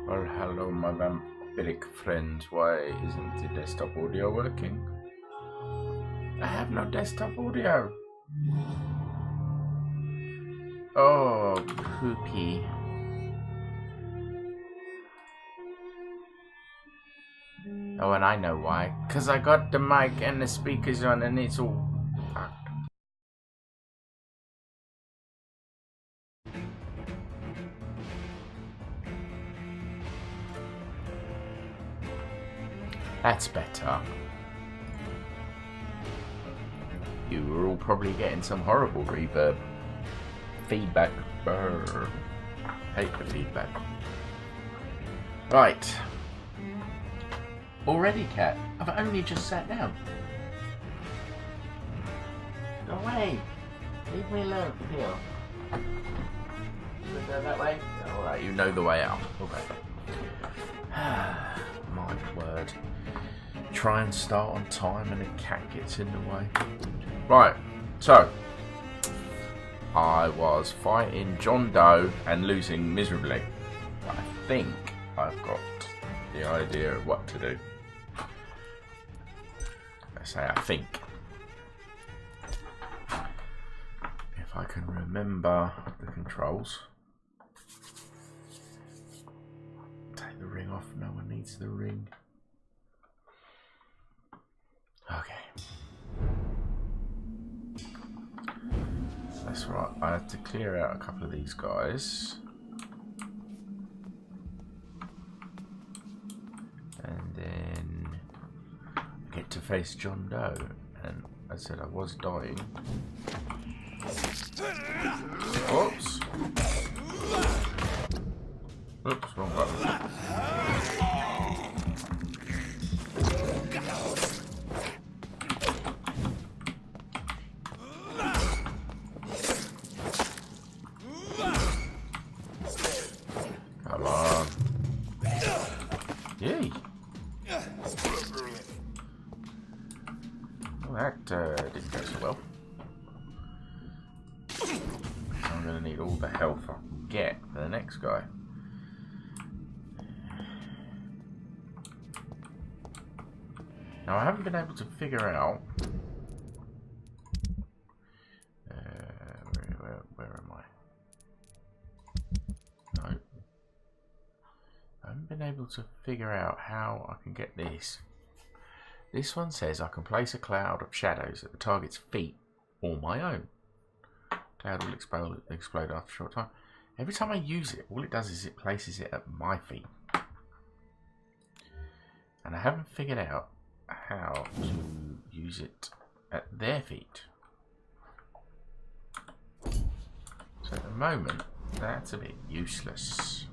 Well, hello, my vampiric friends. Why isn't the desktop audio working? I have no desktop audio. Oh, poopy. Oh, and I know why. Because I got the mic and the speakers on and it's all fucked. That's better. You were all probably getting some horrible reverb. Feedback. Brr. Hate the feedback. Right. Already, Cat? I've only just sat down. Go away. Leave me alone. Here. Should we go that way? Alright, you know the way out. Okay. My word. Try and start on time and a cat gets in the way. Right, so I was fighting John Doe and losing miserably. But I think I've got the idea of what to do. I say I think. If I can remember the controls. Take the ring off, no one needs the ring. Okay. That's right, I have to clear out a couple of these guys. And then get to face John Doe. And I said I was dying. Oops. Oops, wrong button. Come on. Yay. Well, that didn't go so well. I'm going to need all the health I can get for the next guy. Now, I haven't been able to figure out... where am I? No. I haven't been able to figure out how I can get this. This one says I can place a cloud of shadows at the target's feet or my own. Cloud will explode after a short time. Every time I use it, all it does is it places it at my feet. And I haven't figured out how to use it at their feet. So at the moment, that's a bit useless.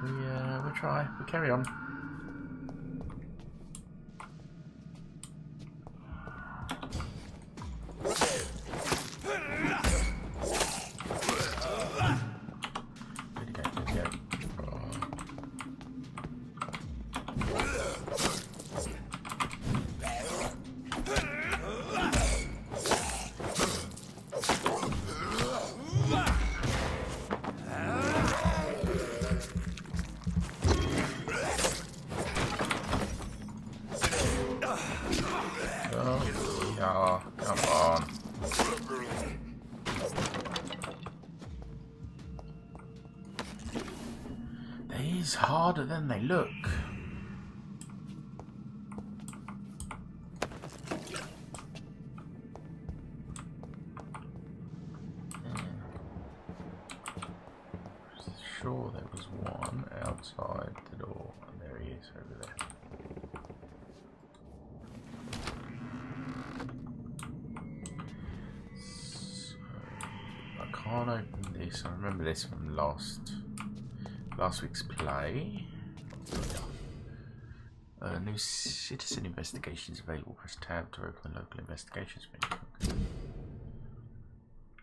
We'll try. We'll carry on. Oh, come on. These harder than they look. Sure, there was one outside the door. And there he is over there. Can't open this. I remember this from last week's play. New citizen investigations available. Press tab to open the local investigations menu.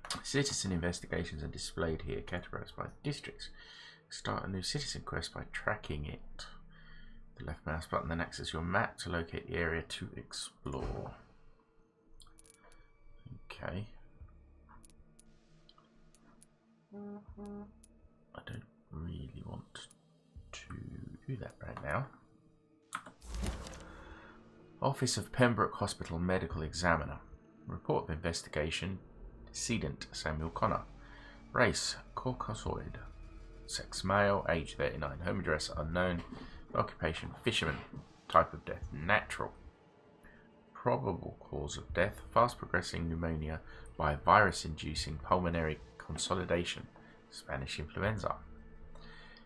Okay. Citizen investigations are displayed here, categorized by districts. Start a new citizen quest by tracking it. The left mouse button, then access your map to locate the area to explore. Okay. I don't really want to do that right now. Office of Pembroke Hospital Medical Examiner. Report of investigation. Decedent Samuel Connor. Race Caucasoid. Sex male. Age 39. Home address unknown. Occupation fisherman. Type of death natural. Probable cause of death fast progressing pneumonia by virus inducing pulmonary consolidation. Spanish influenza.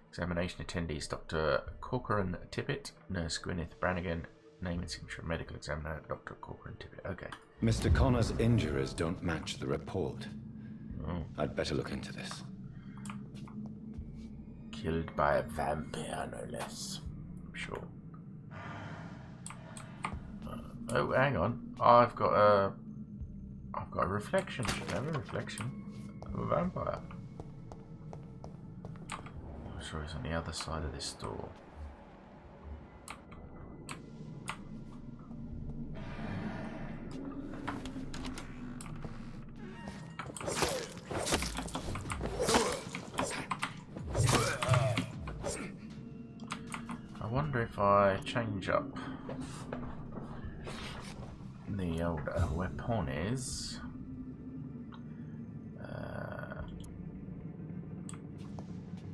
Examination attendees Dr. Corcoran Tippett, Nurse Gwyneth Brannigan, name and signature medical examiner Dr. Corcoran Tippett. Okay. Mr. Connor's injuries don't match the report. I'd better look into this. Killed by a vampire, no less. I'm sure. Oh, hang on. I've got a reflection. Should have a reflection of a vampire. I'm sure he's on the other side of this door. I wonder if I change up the old weapon is.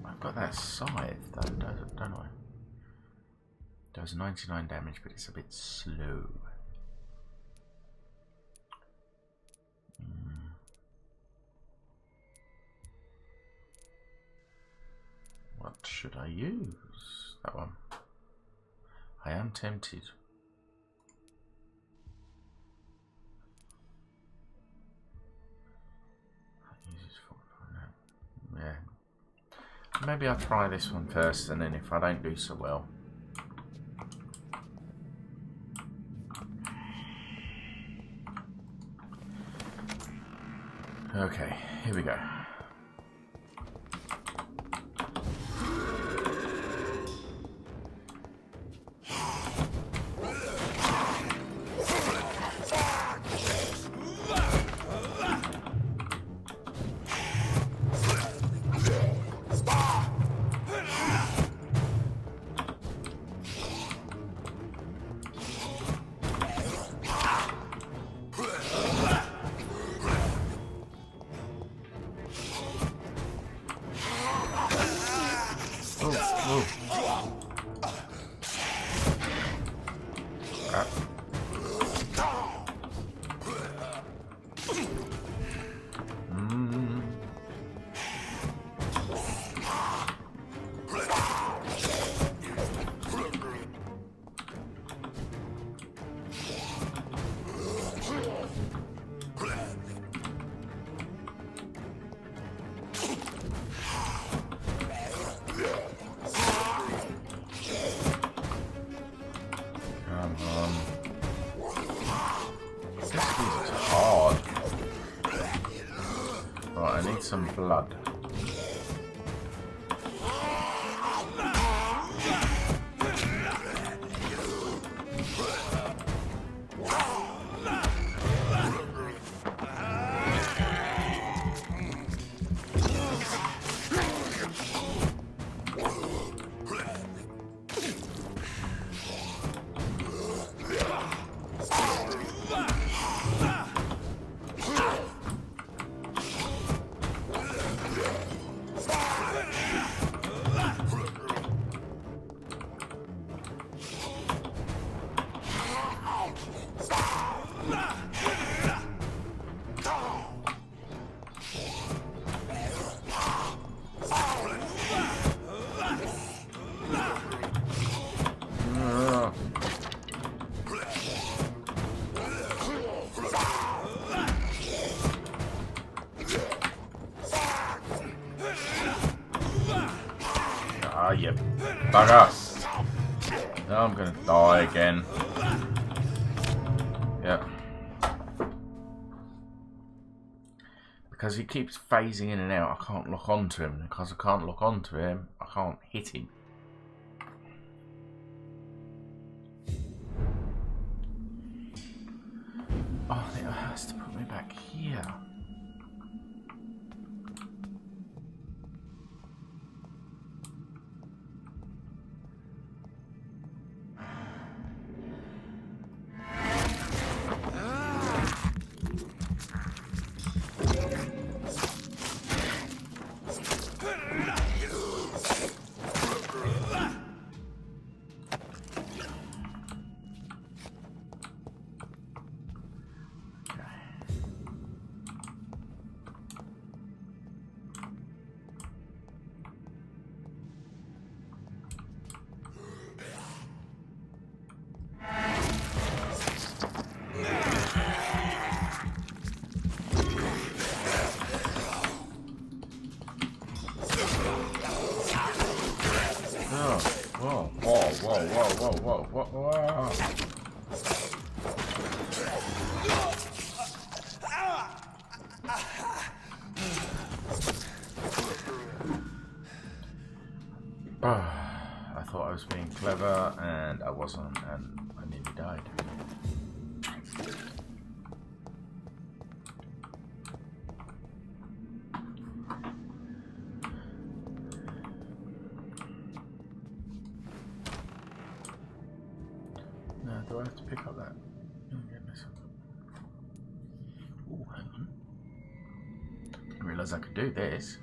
I've got that scythe, don't I? Does 99 damage, but it's a bit slow. What should I use? That one. I am tempted. Yeah. Maybe I'll try this one first, and then if I don't do so well. Okay, here we go. Some blood. Ah, you bugger. Now I'm gonna die again. Yep. Because he keeps phasing in and out, I can't lock onto him. Because I can't lock onto him, I can't hit him. Oh, it has to put me back here. clever, and I wasn't, and I nearly died. Now, do I have to pick up that? Oh, goodness. Ooh, hang on. I realise I could do this.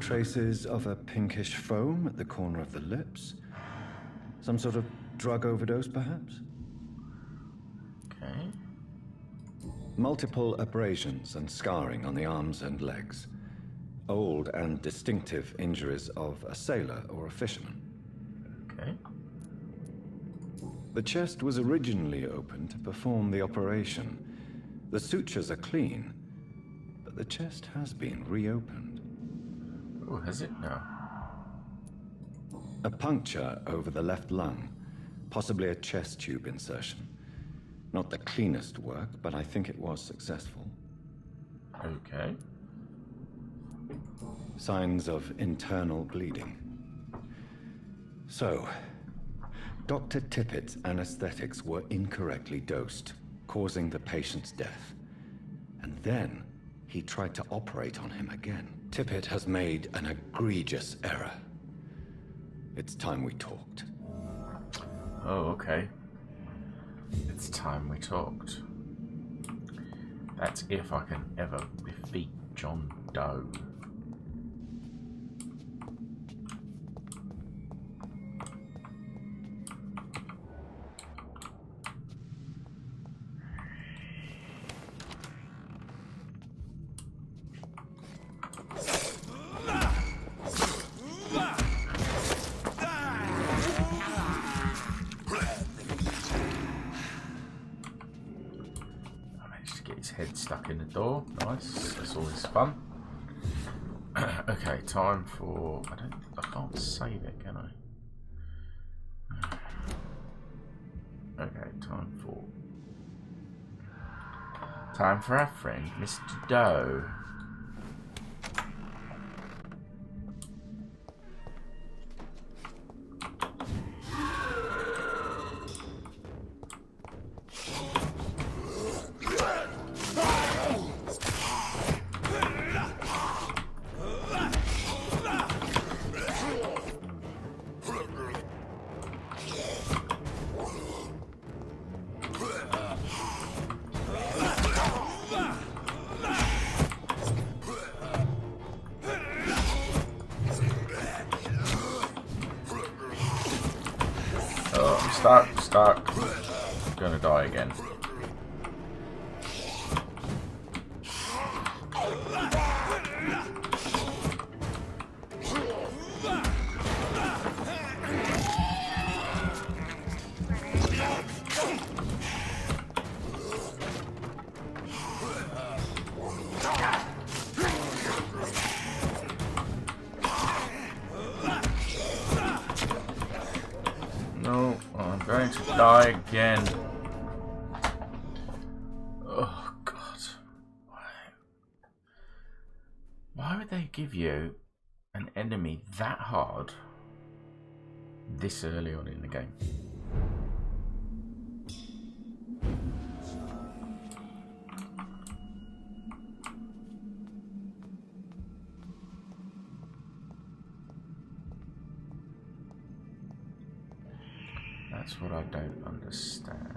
Traces of a pinkish foam at the corner of the lips. Some sort of drug overdose, perhaps? Okay. Multiple abrasions and scarring on the arms and legs. Old and distinctive injuries of a sailor or a fisherman. Okay. The chest was originally opened to perform the operation. The sutures are clean, but the chest has been reopened. Oh, has it now? A puncture over the left lung, possibly a chest tube insertion. Not the cleanest work, but I think it was successful. Okay. Signs of internal bleeding. So, Dr. Tippett's anesthetics were incorrectly dosed, causing the patient's death. And then he tried to operate on him again. Tippett has made an egregious error. It's time we talked. Oh, okay. It's time we talked. That's if I can ever defeat John Doe. Head stuck in the door. Nice. That's always fun. Okay, time for... I can't save it, can I? Okay, time for our friend, Mr. Doe. Stuck. I'm gonna die again. No, I'm going to die again. Oh God. Why would they give you an enemy that hard this early on in the game? That's what I don't understand.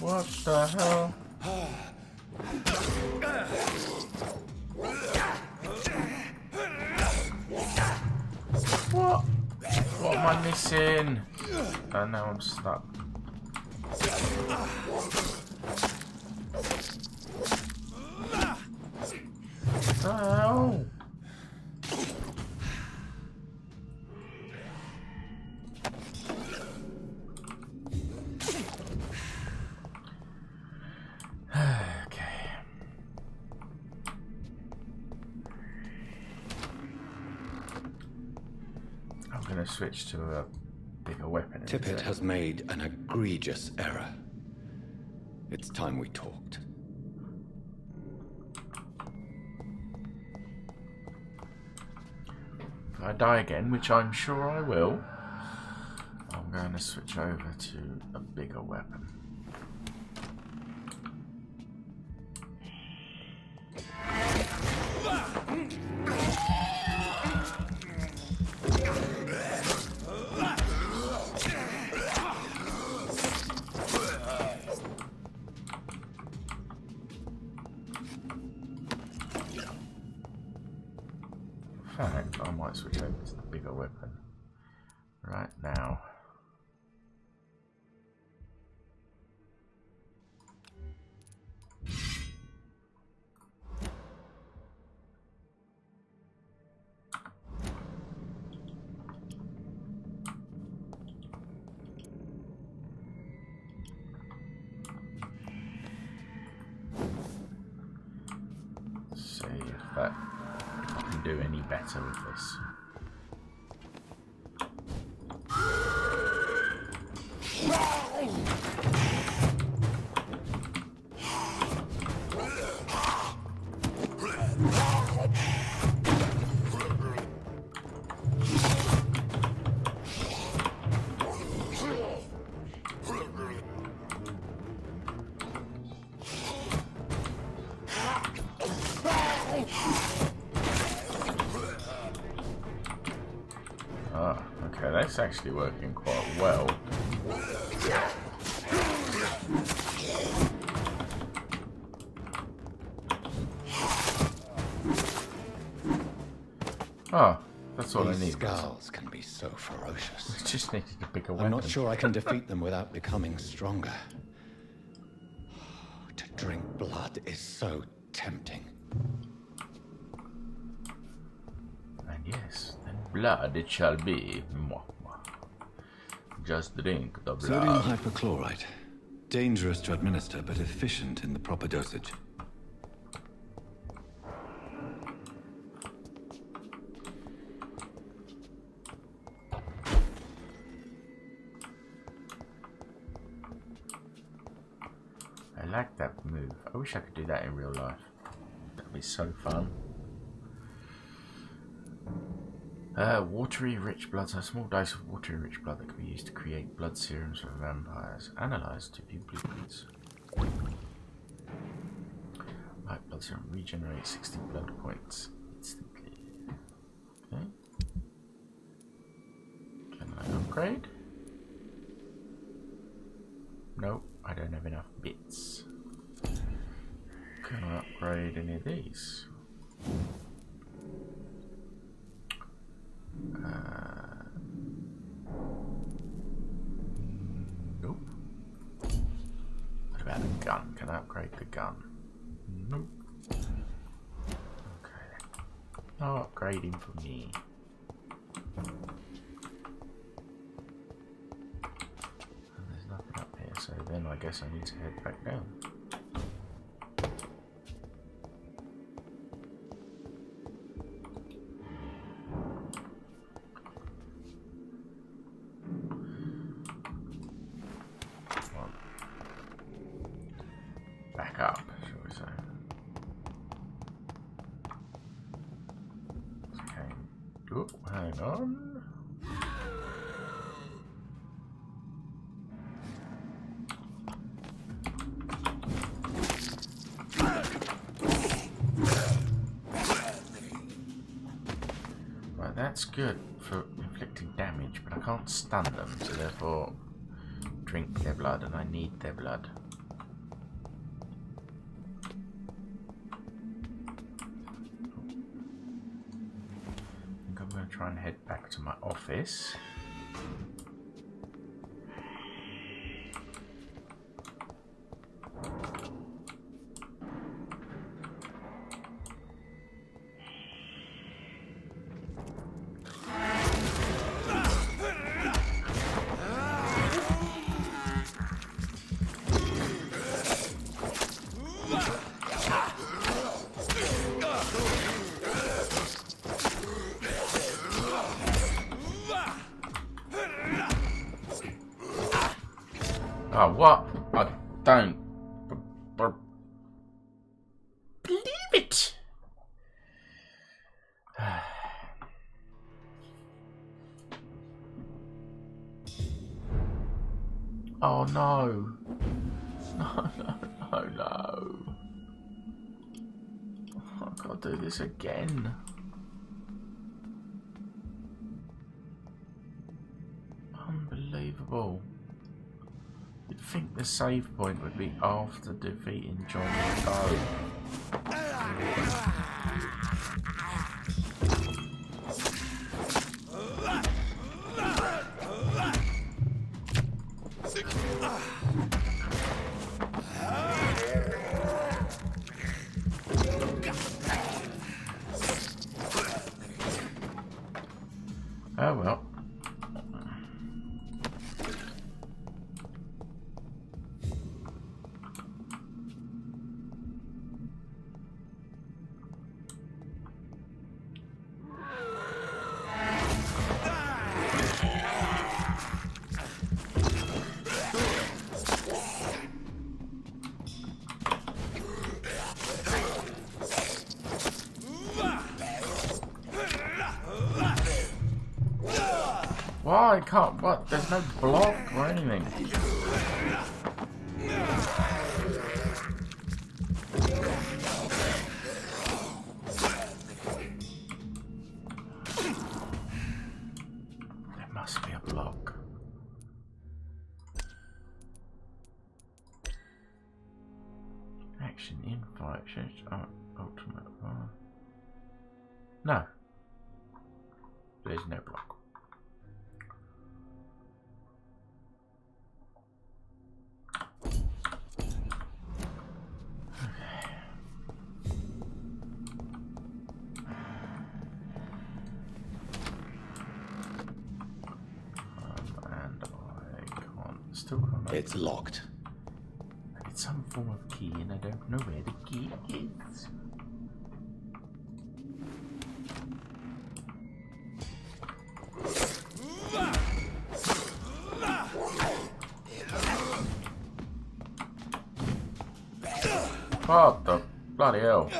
What the hell? What? What am I missing? And now I'm stuck. Oh. Okay. I'm going to switch to a bigger weapon. Tippett has made an egregious error. It's time we talked. If I die again, which I'm sure I will, I'm going to switch over to a bigger weapon. In fact, I might switch over to the bigger weapon right now. See if I can do any better with this. Ah, okay, that's actually working quite well. Ah, that's all I need. These skulls can be so ferocious. I just needed a bigger weapon. I'm not sure I can defeat them without becoming stronger. To drink blood is so tempting. And yes, then blood it shall be. Mwah, mwah. Just drink the blood. Sodium hypochlorite. Dangerous to administer, but efficient in the proper dosage. I like that move. I wish I could do that in real life. That'd be so fun. Watery rich blood. A small dose of watery rich blood that can be used to create blood serums for vampires. Analyzed to view blueprints. White blood serum regenerates 60 blood points instantly. Okay. Can I upgrade? Nope, I don't have enough bits. Can I upgrade any of these? Nope. What about the gun? Can I upgrade the gun? Nope. Okay then. No upgrading for me. And there's nothing up here, so then I guess I need to head back down. Back up, shall we say. Okay. Oh, hang on. Right, that's good for inflicting damage, but I can't stun them, so therefore drink their blood, and I need their blood. Try and head back to my office. Oh, what? I don't believe it. Oh no. No, no, no, no. I've got to do this again. Unbelievable. You'd think the save point would be after defeating John Doe. Oh well. Why I can't? What? There's no block or anything. There must be a block. Action in fight. Change ultimate. No. There's no block. It's locked. It's some form of key and I don't know where the key is. What the bloody hell?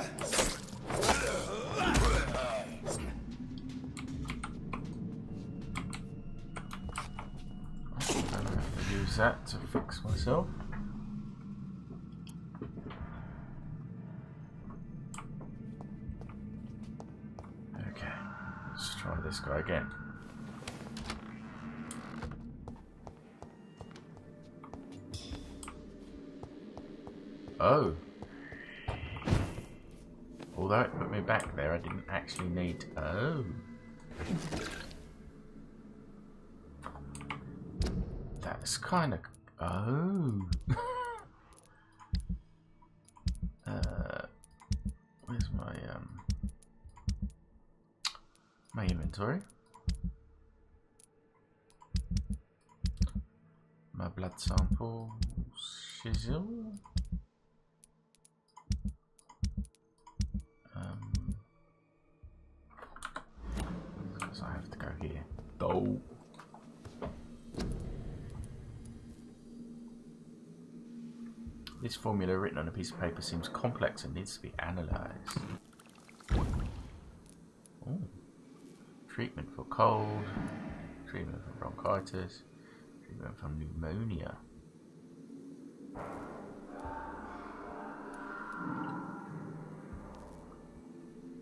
That to fix myself. Okay, let's try this guy again. Oh. Although it put me back there, I didn't actually need... Oh. That's kind of... Oh. Where's my inventory? My blood sample... Chisel? Because I have to go here. Oh. This formula written on a piece of paper seems complex and needs to be analysed. Oh. Treatment for cold, treatment for bronchitis, treatment for pneumonia.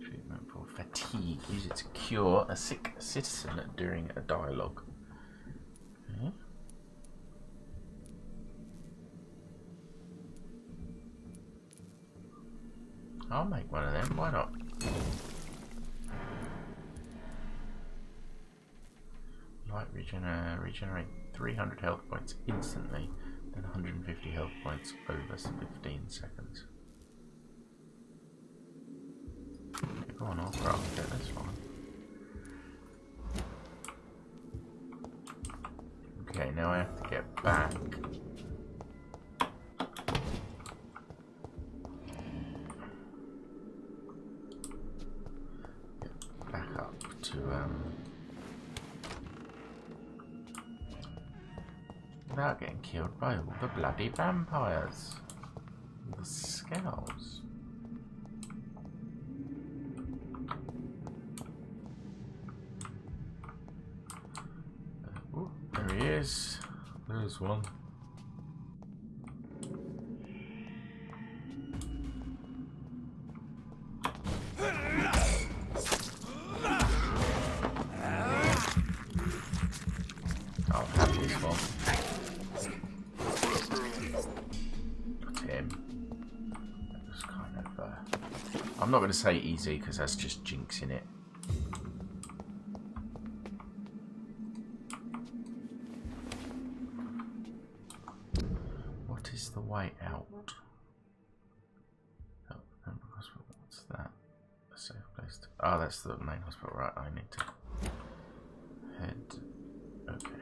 Treatment for fatigue. Use it to cure a sick citizen during a dialogue. Okay. I'll make one of them, why not? Light regenerate 300 health points instantly, then 150 health points over 15 seconds. Okay, go on, I'll craft it, that's fine. Okay, now I have to get back. without getting killed by all the bloody vampires. The scows. Oh, there he is. There's one. I'll have this one. Got him. That was kind of. I'm not going to say easy because that's just jinxing it. What is the way out? Oh, what's that? A safe place to. Oh, that's the main hospital, right? I need to head. Okay.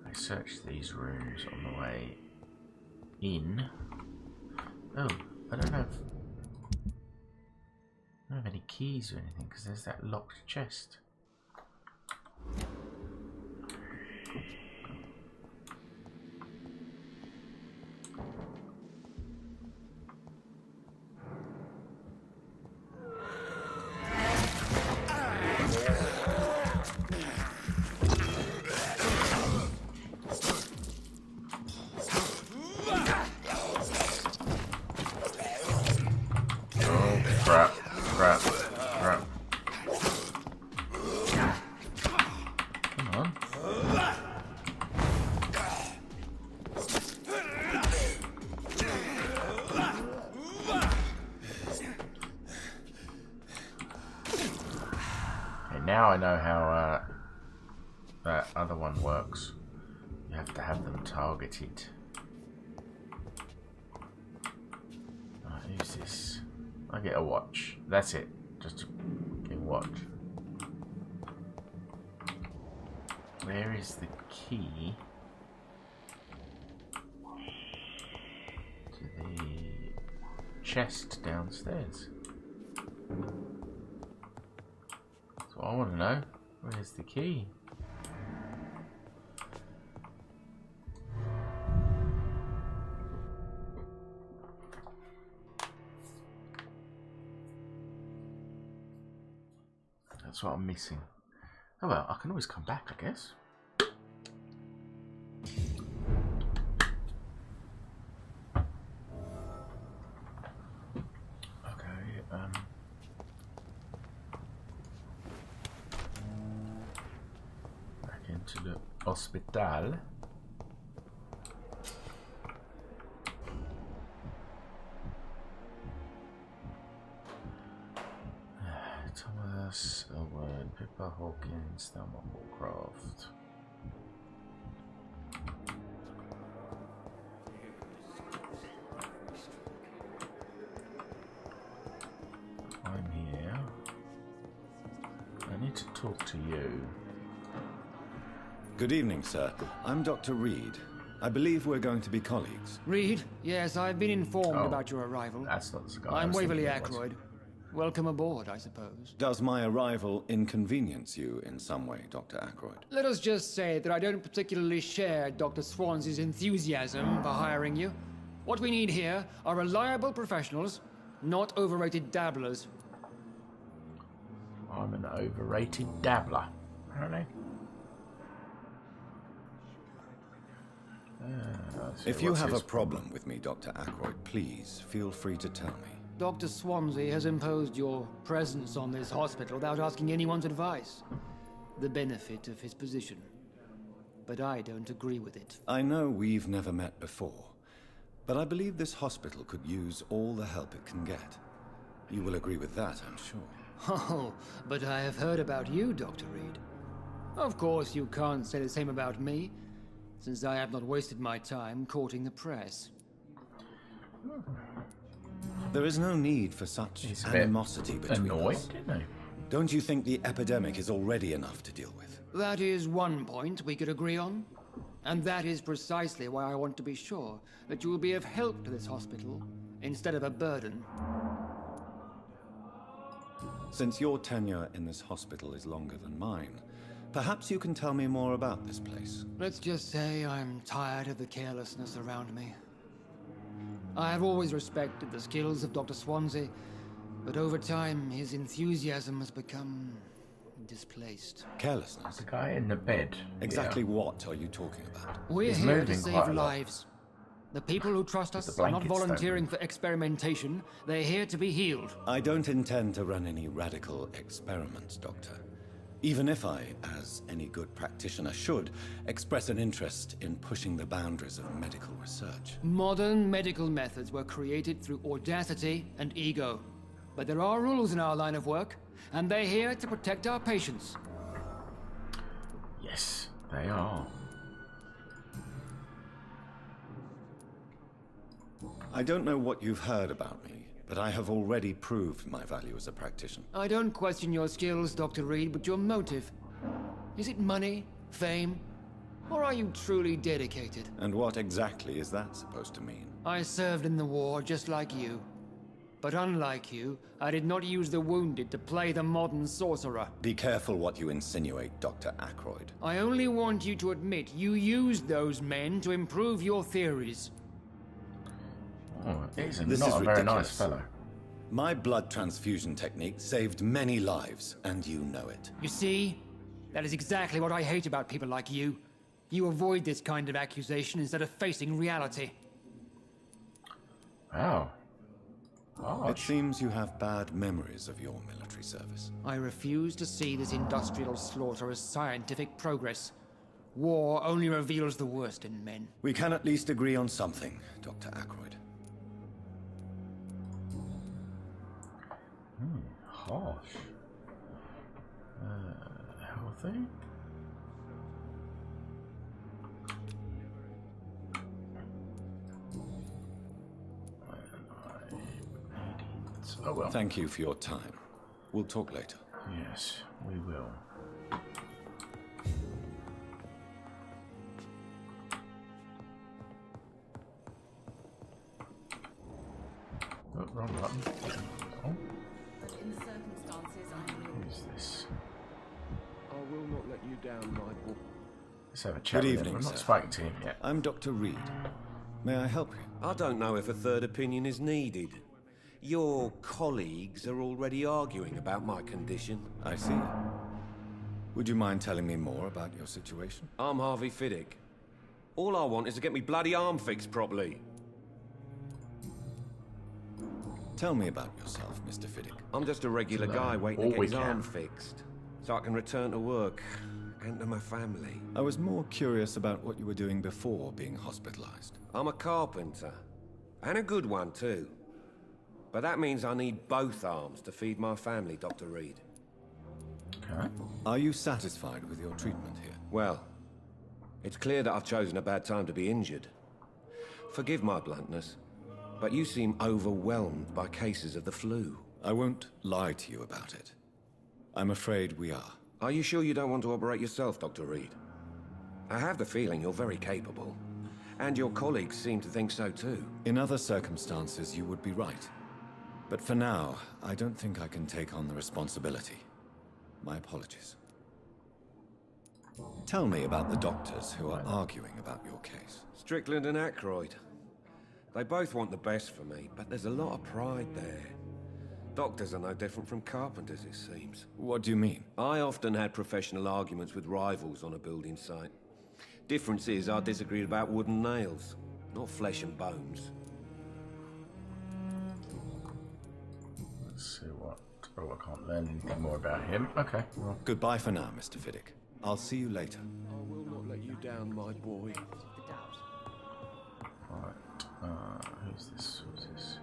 I searched these rooms on the way in. Oh, I don't have any keys or anything because there's that locked chest. Crap. Come on. Okay, now I know how that other one works. You have to have them targeted. Who's this? I get a watch. That's it. Just a fucking watch. Where is the key to the chest downstairs? That's what I want to know. Where's the key? That's what I'm missing. Oh well, I can always come back, I guess. Okay, back into the hospital. Thomas, Elwood, Pippa Hawkins, Thelma Moorcroft. I'm here. I need to talk to you. Good evening, sir. I'm Dr. Reed. I believe we're going to be colleagues. Reed? Yes, I've been informed about your arrival. That's not the guy. I'm Waverly Ackroyd. Welcome aboard, I suppose. Does my arrival inconvenience you in some way, Dr. Ackroyd? Let us just say that I don't particularly share Dr. Swansey's enthusiasm for hiring you. What we need here are reliable professionals, not overrated dabblers. I'm an overrated dabbler, apparently. If you have a problem with me, Dr. Ackroyd, please feel free to tell me. Dr. Swansey has imposed your presence on this hospital without asking anyone's advice. The benefit of his position. But I don't agree with it. I know we've never met before, but I believe this hospital could use all the help it can get. You will agree with that, I'm sure. Oh, but I have heard about you, Dr. Reed. Of course, you can't say the same about me, since I have not wasted my time courting the press. There is no need for such animosity between us. Didn't he? Don't you think the epidemic is already enough to deal with? That is one point we could agree on. And that is precisely why I want to be sure that you will be of help to this hospital, instead of a burden. Since your tenure in this hospital is longer than mine, perhaps you can tell me more about this place. Let's just say I'm tired of the carelessness around me. I have always respected the skills of Dr. Swansea, but over time, his enthusiasm has become displaced. Carelessness? The guy in the bed. Exactly what are you talking about? We're He's here to moving save quite a lot. lives. The people who trust us the are not blankets don't volunteering move. for experimentation. They're here to be healed. I don't intend to run any radical experiments, Doctor. Even if I, as any good practitioner should, express an interest in pushing the boundaries of medical research. Modern medical methods were created through audacity and ego. But there are rules in our line of work, and they're here to protect our patients. Yes, they are. I don't know what you've heard about me, but I have already proved my value as a practitioner. I don't question your skills, Dr. Reed, but your motive. Is it money, fame, or are you truly dedicated? And what exactly is that supposed to mean? I served in the war just like you. But unlike you, I did not use the wounded to play the modern sorcerer. Be careful what you insinuate, Dr. Ackroyd. I only want you to admit you used those men to improve your theories. Oh, he's This not is a very ridiculous. nice fellow. My blood transfusion technique saved many lives, and you know it. You see? That is exactly what I hate about people like you. You avoid this kind of accusation instead of facing reality. Wow. It Harsh. seems you have bad memories of your military service. I refuse to see this industrial slaughter as scientific progress. War only reveals the worst in men. We can at least agree on something, Dr. Ackroyd. Harsh. Healthy? Oh well. Thank you for your time. We'll talk later. Yes, we will. Oh, wrong button. Oh, In circumstances who's this? I will not let you down, my boy. Let's have a chat Good with evening, him. I've not sir. spoken to him yet. I'm Dr. Reed. May I help you? I don't know if a third opinion is needed. Your colleagues are already arguing about my condition. I see. Would you mind telling me more about your situation? I'm Harvey Fiddick. All I want is to get me bloody arm fixed properly. Tell me about yourself, Mr. Fiddick. I'm just a regular No, guy waiting all to get we his arm can. fixed, so I can return to work and to my family. I was more curious about what you were doing before being hospitalized. I'm a carpenter, and a good one too. But that means I need both arms to feed my family, Dr. Reed. Okay. Are you satisfied with your treatment here? Well, it's clear that I've chosen a bad time to be injured. Forgive my bluntness, but you seem overwhelmed by cases of the flu. I won't lie to you about it. I'm afraid we are. Are you sure you don't want to operate yourself, Dr. Reed? I have the feeling you're very capable, and your colleagues seem to think so too. In other circumstances, you would be right. But for now, I don't think I can take on the responsibility. My apologies. Tell me about the doctors who are arguing about your case. Strickland and Ackroyd. They both want the best for me, but there's a lot of pride there. Doctors are no different from carpenters, it seems. What do you mean? I often had professional arguments with rivals on a building site. Difference is I disagreed about wooden nails, not flesh and bones. Let's see what. Oh, I can't learn anything more about him. Okay. Well, Goodbye for now, Mr. Fiddick. I'll see you later. I will not let you down, my boy. right. Who's this? Who's this?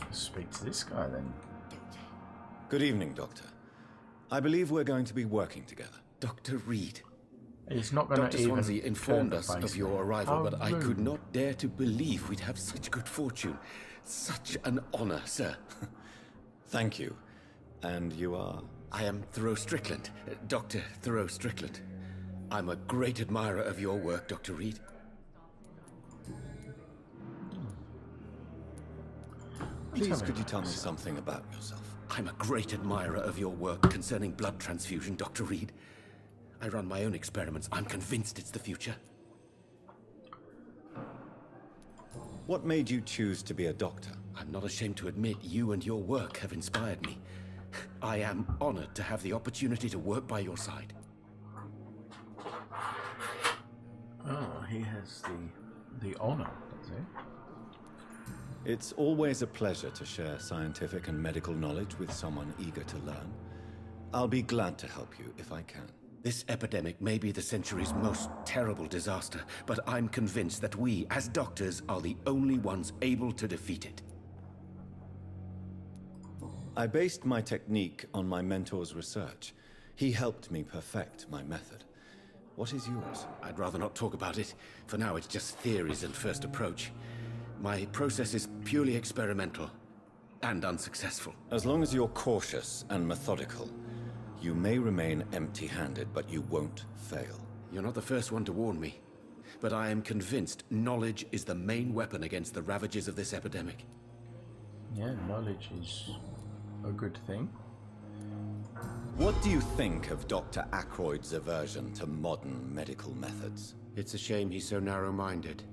Let's speak to this guy then. Good evening, Doctor. I believe we're going to be working together. Dr. Reed, He's not going to Dr. even Swansea informed turn us the of face your now. arrival, How but I could rude. not dare to believe we'd have such good fortune. Such an honor, sir. Thank you. And you are? I am Thoreau Strickland, Dr. Thoreau Strickland. I'm a great admirer of your work, Dr. Reed. Please, could you tell me something about yourself? I'm a great admirer of your work concerning blood transfusion, Dr. Reed. I run my own experiments. I'm convinced it's the future. What made you choose to be a doctor? I'm not ashamed to admit you and your work have inspired me. I am honored to have the opportunity to work by your side. Oh, he has the honor, does he? It's always a pleasure to share scientific and medical knowledge with someone eager to learn. I'll be glad to help you if I can. This epidemic may be the century's most terrible disaster, but I'm convinced that we, as doctors, are the only ones able to defeat it. I based my technique on my mentor's research. He helped me perfect my method. What is yours? I'd rather not talk about it. For now, it's just theories and first approach. My process is purely experimental and unsuccessful. As long as you're cautious and methodical, you may remain empty-handed, but you won't fail. You're not the first one to warn me, but I am convinced knowledge is the main weapon against the ravages of this epidemic. Yeah, knowledge is a good thing. What do you think of Dr. Ackroyd's aversion to modern medical methods? It's a shame he's so narrow-minded.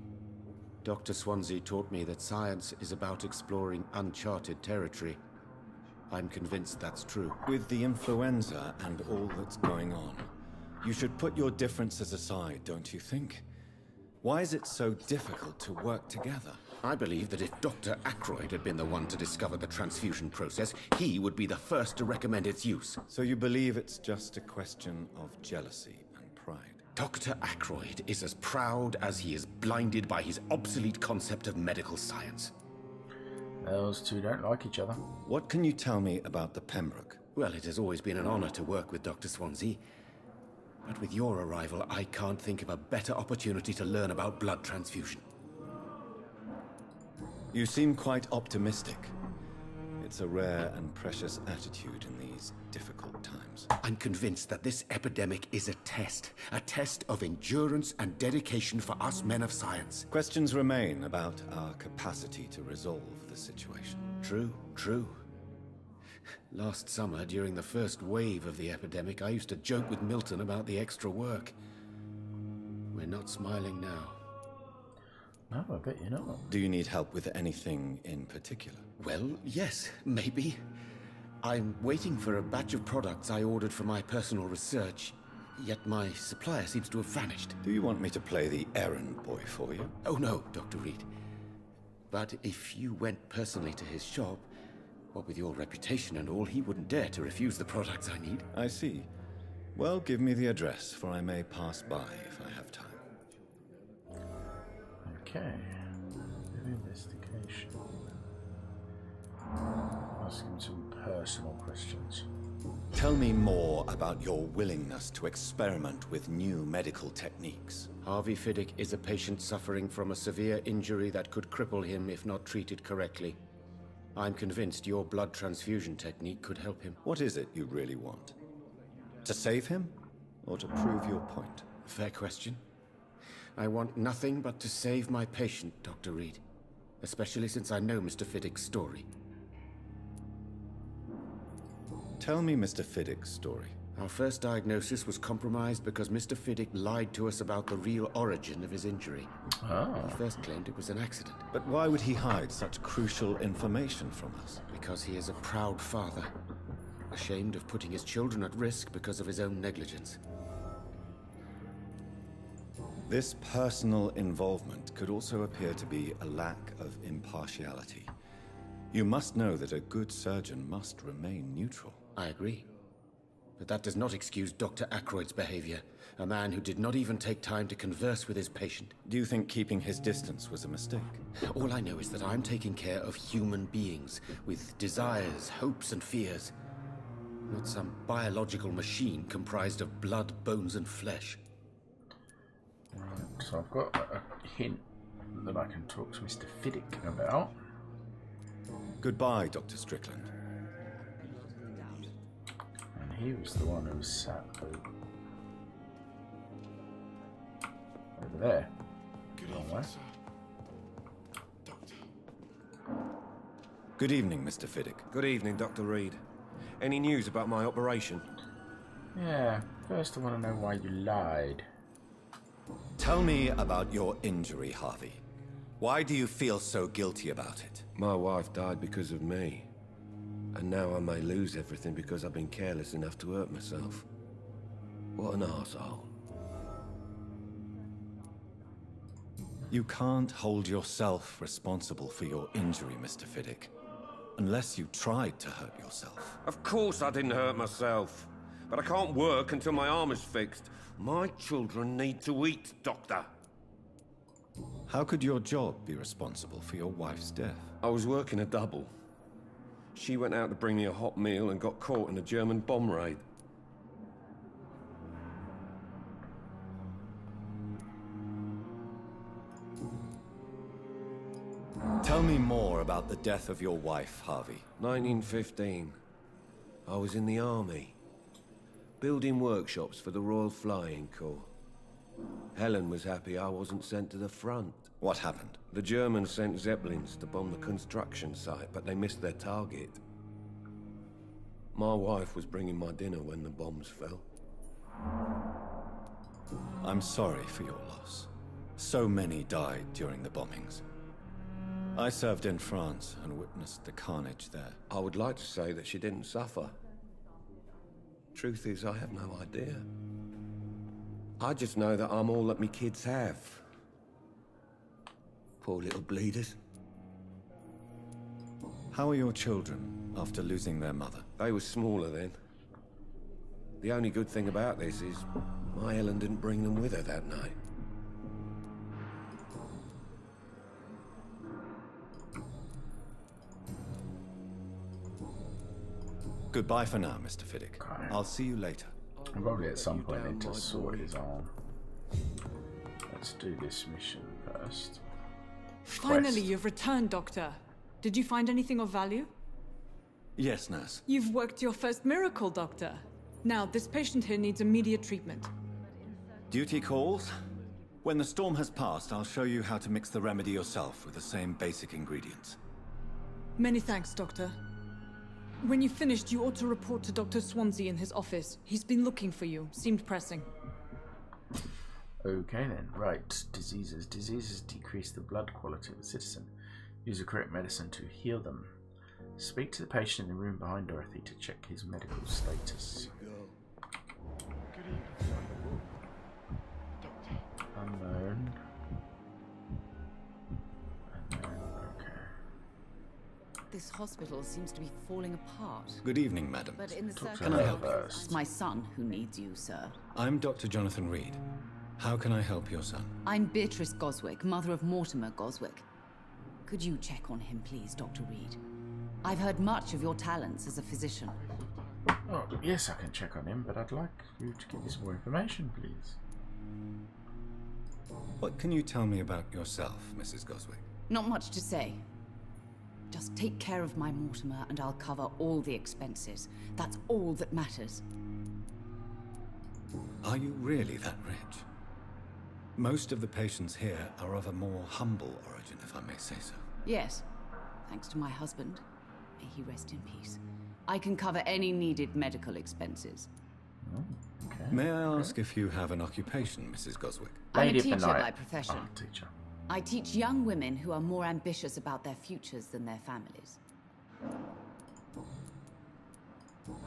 Dr. Swansea taught me that science is about exploring uncharted territory. I'm convinced that's true. With the influenza and all that's going on, you should put your differences aside, don't you think? Why is it so difficult to work together? I believe that if Dr. Ackroyd had been the one to discover the transfusion process, he would be the first to recommend its use. So you believe it's just a question of jealousy and pride? Dr. Ackroyd is as proud as he is blinded by his obsolete concept of medical science. Those two don't like each other. What can you tell me about the Pembroke? Well, it has always been an honor to work with Dr. Swansea. But with your arrival, I can't think of a better opportunity to learn about blood transfusion. You seem quite optimistic. It's a rare and precious attitude in these difficult times. I'm convinced that this epidemic is a test of endurance and dedication for us men of science. Questions remain about our capacity to resolve the situation. True. Last summer, during the first wave of the epidemic, I used to joke with Milton about the extra work. We're not smiling now. No, I bet you're not. Do you need help with anything in particular? Well, yes, maybe. I'm waiting for a batch of products I ordered for my personal research, yet my supplier seems to have vanished. Do you want me to play the errand boy for you? Oh no, Dr. Reed. But if you went personally to his shop, what with your reputation and all, he wouldn't dare to refuse the products I need. I see. Well, give me the address, for I may pass by if I have time. Okay. Investigation. Ask him some personal questions. Tell me more about your willingness to experiment with new medical techniques. Harvey Fiddick is a patient suffering from a severe injury that could cripple him if not treated correctly. I'm convinced your blood transfusion technique could help him. What is it you really want? To save him, or to prove your point? Fair question. I want nothing but to save my patient, Dr. Reed. Especially since I know Mr. Fiddick's story. Tell me Mr. Fiddick's story. Our first diagnosis was compromised because Mr. Fiddick lied to us about the real origin of his injury. He first claimed it was an accident. But why would he hide such crucial information from us? Because he is a proud father, ashamed of putting his children at risk because of his own negligence. This personal involvement could also appear to be a lack of impartiality. You must know that a good surgeon must remain neutral. I agree. But that does not excuse Dr. Ackroyd's behavior, a man who did not even take time to converse with his patient. Do you think keeping his distance was a mistake? All I know is that I'm taking care of human beings with desires, hopes, and fears. Not some biological machine comprised of blood, bones, and flesh. So I've got a hint that I can talk to Mr. Fiddick about. Goodbye, Dr. Strickland. And he was the one who was sat over there. Good Long evening, way. sir. Doctor. Good evening, Mr. Fiddick. Good evening, Dr. Reed. Any news about my operation? Yeah, first I want to know why you lied. Tell me about your injury, Harvey. Why do you feel so guilty about it? My wife died because of me. And now I may lose everything because I've been careless enough to hurt myself. What an arsehole. You can't hold yourself responsible for your injury, Mr. Fiddick. Unless you tried to hurt yourself. Of course I didn't hurt myself. But I can't work until my arm is fixed. My children need to eat, Doctor. How could your job be responsible for your wife's death? I was working a double. She went out to bring me a hot meal and got caught in a German bomb raid. Tell me more about the death of your wife, Harvey. 1915. I was in the army. Building workshops for the Royal Flying Corps. Helen was happy I wasn't sent to the front. What happened? The Germans sent Zeppelins to bomb the construction site, but they missed their target. My wife was bringing my dinner when the bombs fell. I'm sorry for your loss. So many died during the bombings. I served in France and witnessed the carnage there. I would like to say that she didn't suffer. Truth is, I have no idea. I just know that I'm all that me kids have. Poor little bleeders. How are your children after losing their mother? They were smaller then. The only good thing about this is my Helen didn't bring them with her that night. Goodbye for now, Mr. Fiddick. Okay. I'll see you later. I'll probably at some point need to sort his arm. Let's do this mission first. Finally, Quest. you've returned, Doctor. Did you find anything of value? Yes, nurse. You've worked your first miracle, Doctor. Now, this patient here needs immediate treatment. Duty calls. When the storm has passed, I'll show you how to mix the remedy yourself with the same basic ingredients. Many thanks, Doctor. When you've finished, you ought to report to Dr. Swansea in his office. He's been looking for you. Seemed pressing. Okay then, right. Diseases. Diseases decrease the blood quality of a citizen. Use the correct medicine to heal them. Speak to the patient in the room behind Dorothy to check his medical status. Unknown. Okay. This hospital seems to be falling apart. Good evening, madam. But in the Can I help you? It's my son who needs you, sir. I'm Dr. Jonathan Reed. How can I help your son? I'm Beatrice Goswick, mother of Mortimer Goswick. Could you check on him, please, Dr. Reed? I've heard much of your talents as a physician. Oh, yes, I can check on him, but I'd like you to give me some more information, please. What can you tell me about yourself, Mrs. Goswick? Not much to say. Just take care of my Mortimer and I'll cover all the expenses. That's all that matters. Are you really that rich? Most of the patients here are of a more humble origin, if I may say so. Yes, thanks to my husband. May he rest in peace. I can cover any needed medical expenses. Oh, okay. May I ask if you have an occupation, Mrs. Goswick? I'm a Lady of the teacher night. by profession. Oh, teacher. I teach young women who are more ambitious about their futures than their families.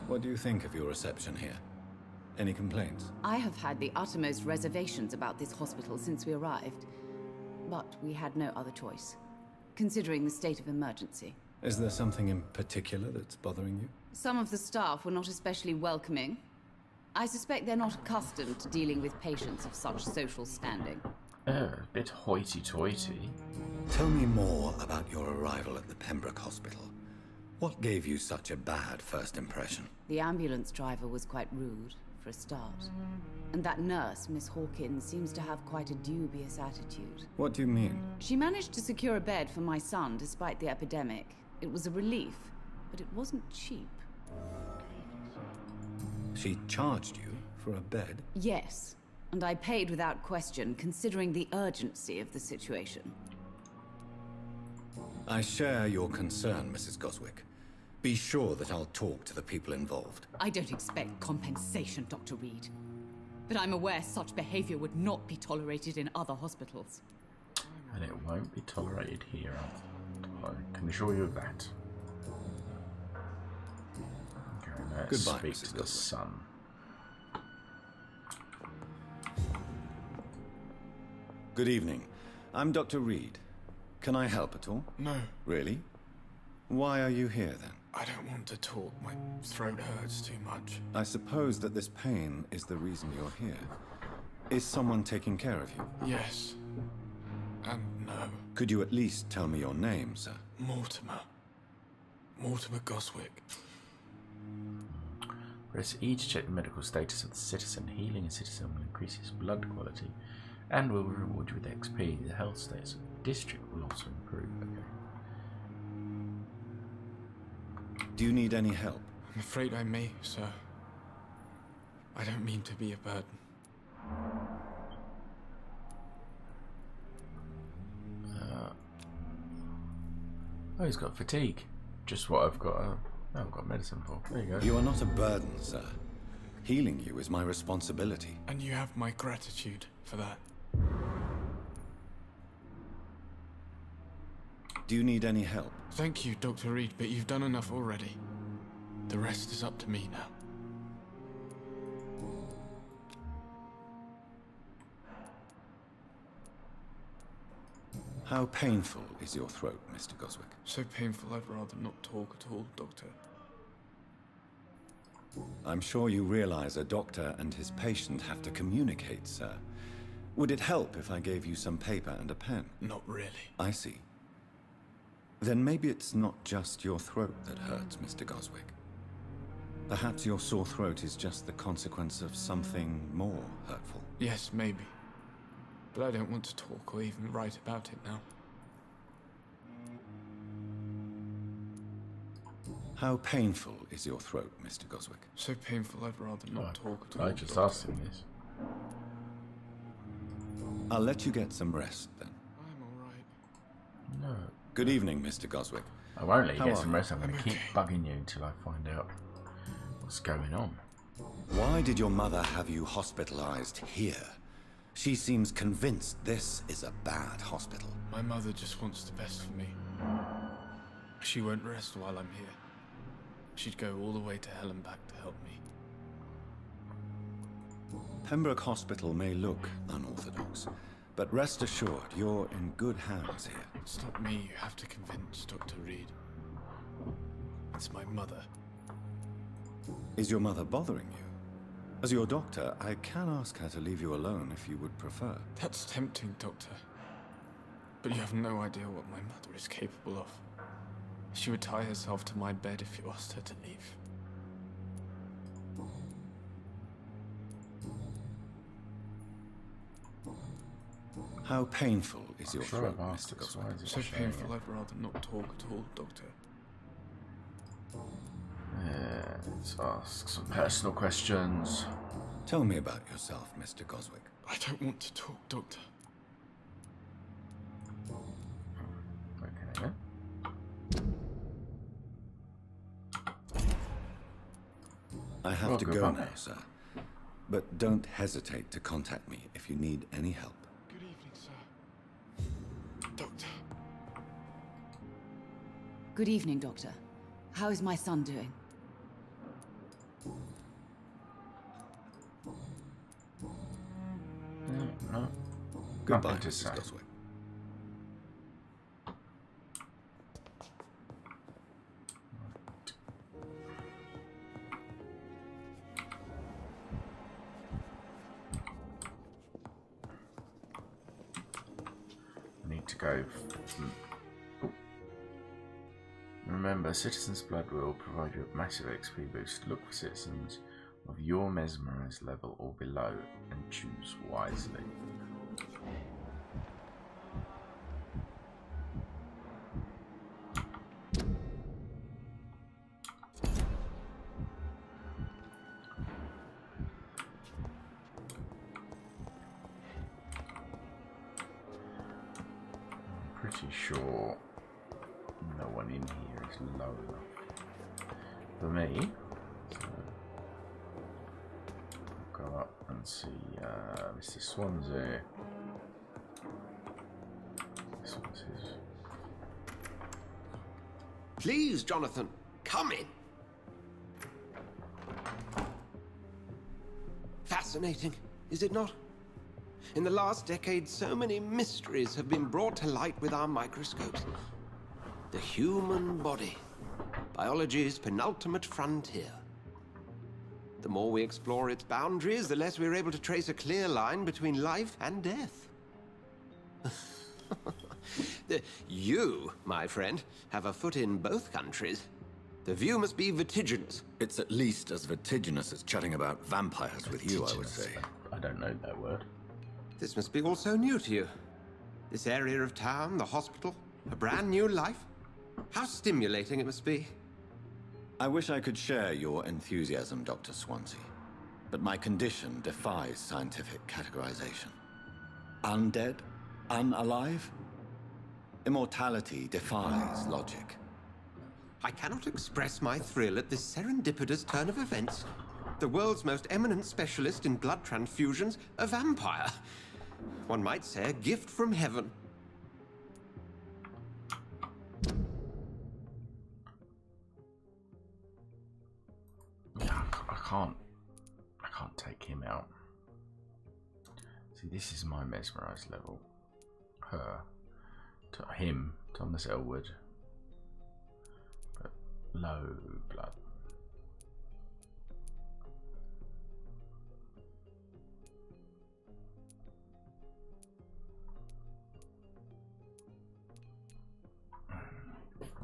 What do you think of your reception here? Any complaints? I have had the uttermost reservations about this hospital since we arrived. But we had no other choice, considering the state of emergency. Is there something in particular that's bothering you? Some of the staff were not especially welcoming. I suspect they're not accustomed to dealing with patients of such social standing. A bit hoity-toity. Tell me more about your arrival at the Pembroke Hospital. What gave you such a bad first impression? The ambulance driver was quite rude, for a start. And that nurse, Miss Hawkins, seems to have quite a dubious attitude. What do you mean? She managed to secure a bed for my son despite the epidemic. It was a relief, but it wasn't cheap. She charged you for a bed? Yes, and I paid without question, considering the urgency of the situation. I share your concern, Mrs. Goswick. Be sure that I'll talk to the people involved. I don't expect compensation, Dr. Reed. But I'm aware such behavior would not be tolerated in other hospitals. And it won't be tolerated here. I can assure you of that. Okay, let's Goodbye, speak Mrs. to the Goswick. son. Good evening. I'm Dr. Reed. Can I help at all? No, Really? Why are you here then? I don't want to talk. My throat hurts too much. I suppose that this pain is the reason you're here. Is someone taking care of you? Yes. And no. Could you at least tell me your name, sir? Mortimer. Mortimer Goswick. Press E to check the medical status of the citizen. Healing a citizen will increase his blood quality and will reward you with XP. The health status of the district will also improve. Okay. Do you need any help? I'm afraid I may, sir. I don't mean to be a burden. Oh, he's got fatigue. Just what I've got. I've got medicine for. There you go. You are not a burden, sir. Healing you is my responsibility. And you have my gratitude for that. Do you need any help? Thank you, Dr. Reed, but you've done enough already. The rest is up to me now. How painful is your throat, Mr. Goswick? So painful I'd rather not talk at all, Doctor. I'm sure you realize a doctor and his patient have to communicate, sir. Would it help if I gave you some paper and a pen? Not really. I see. Then maybe it's not just your throat that hurts, Mr. Goswick. Perhaps your sore throat is just the consequence of something more hurtful. Yes, maybe. But I don't want to talk or even write about it now. How painful is your throat, Mr. Goswick? So painful I'd rather not talk at all. I just Doctor. asked him this. I'll let you get some rest then. I'm alright. No. Good evening, Mr. Goswick. I won't let you How get are some you? rest. I'm going to I'm keep okay. bugging you until I find out what's going on. Why did your mother have you hospitalized here? She seems convinced this is a bad hospital. My mother just wants the best for me. She won't rest while I'm here. She'd go all the way to hell and back to help me. Pembroke Hospital may look unorthodox, but rest assured, you're in good hands here. It's not me you have to convince, Dr. Reed. It's my mother. Is your mother bothering you? As your doctor, I can ask her to leave you alone if you would prefer. That's tempting, Doctor. But you have no idea what my mother is capable of. She would tie herself to my bed if you asked her to leave. How painful is your Sure, throat, I've asked Mr. this, why Goswick? is it So showing painful it? I'd rather not talk at all, Doctor. Let's ask some personal questions. Tell me about yourself, Mr. Goswick. I don't want to talk, Doctor. Okay, then. I have Well, to good go luck. now, sir. But don't hesitate to contact me if you need any help. Good evening, sir. Doctor. Good evening, Doctor. How is my son doing? No, Goodbye, nothing to Mrs. say. Goswick. I need to go. Remember, Citizen's Blood will provide you a massive XP boost. Look for citizens of your mesmerized level or below and choose wisely. I'm pretty sure in here is low enough for me. So I'll go up and see Mr. Swansea. This one's his. Please, Jonathan, come in. Fascinating, is it not? In the last decade, so many mysteries have been brought to light with our microscopes. The human body, biology's penultimate frontier. The more we explore its boundaries, the less we're able to trace a clear line between life and death. You, my friend, have a foot in both countries. The view must be vertiginous. It's at least as vertiginous as chatting about vampires with you, I would say. I don't know that word. This must be all so new to you. This area of town, the hospital, a brand new life. How stimulating it must be. I wish I could share your enthusiasm, Dr. Swansea, but my condition defies scientific categorization. Undead? Unalive? Immortality defies logic. I cannot express my thrill at this serendipitous turn of events. The world's most eminent specialist in blood transfusions, a vampire. One might say a gift from heaven. Yeah, I can't take him out. See, this is my mesmerized level. Her. To him, Thomas Elwood. But low blood.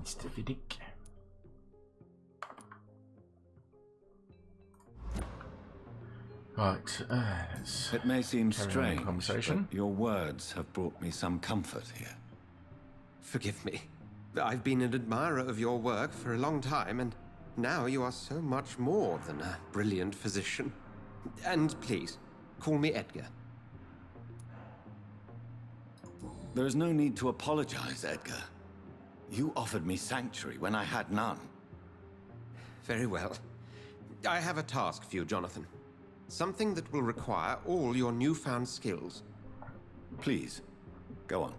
Mr. Vidic. Right, It may seem carry on the strange, conversation. but your words have brought me some comfort here. Forgive me. I've been an admirer of your work for a long time, and now you are so much more than a brilliant physician. And please, call me Edgar. There is no need to apologize, Edgar. You offered me sanctuary when I had none. Very well. I have a task for you, Jonathan. Something that will require all your newfound skills. Please, go on.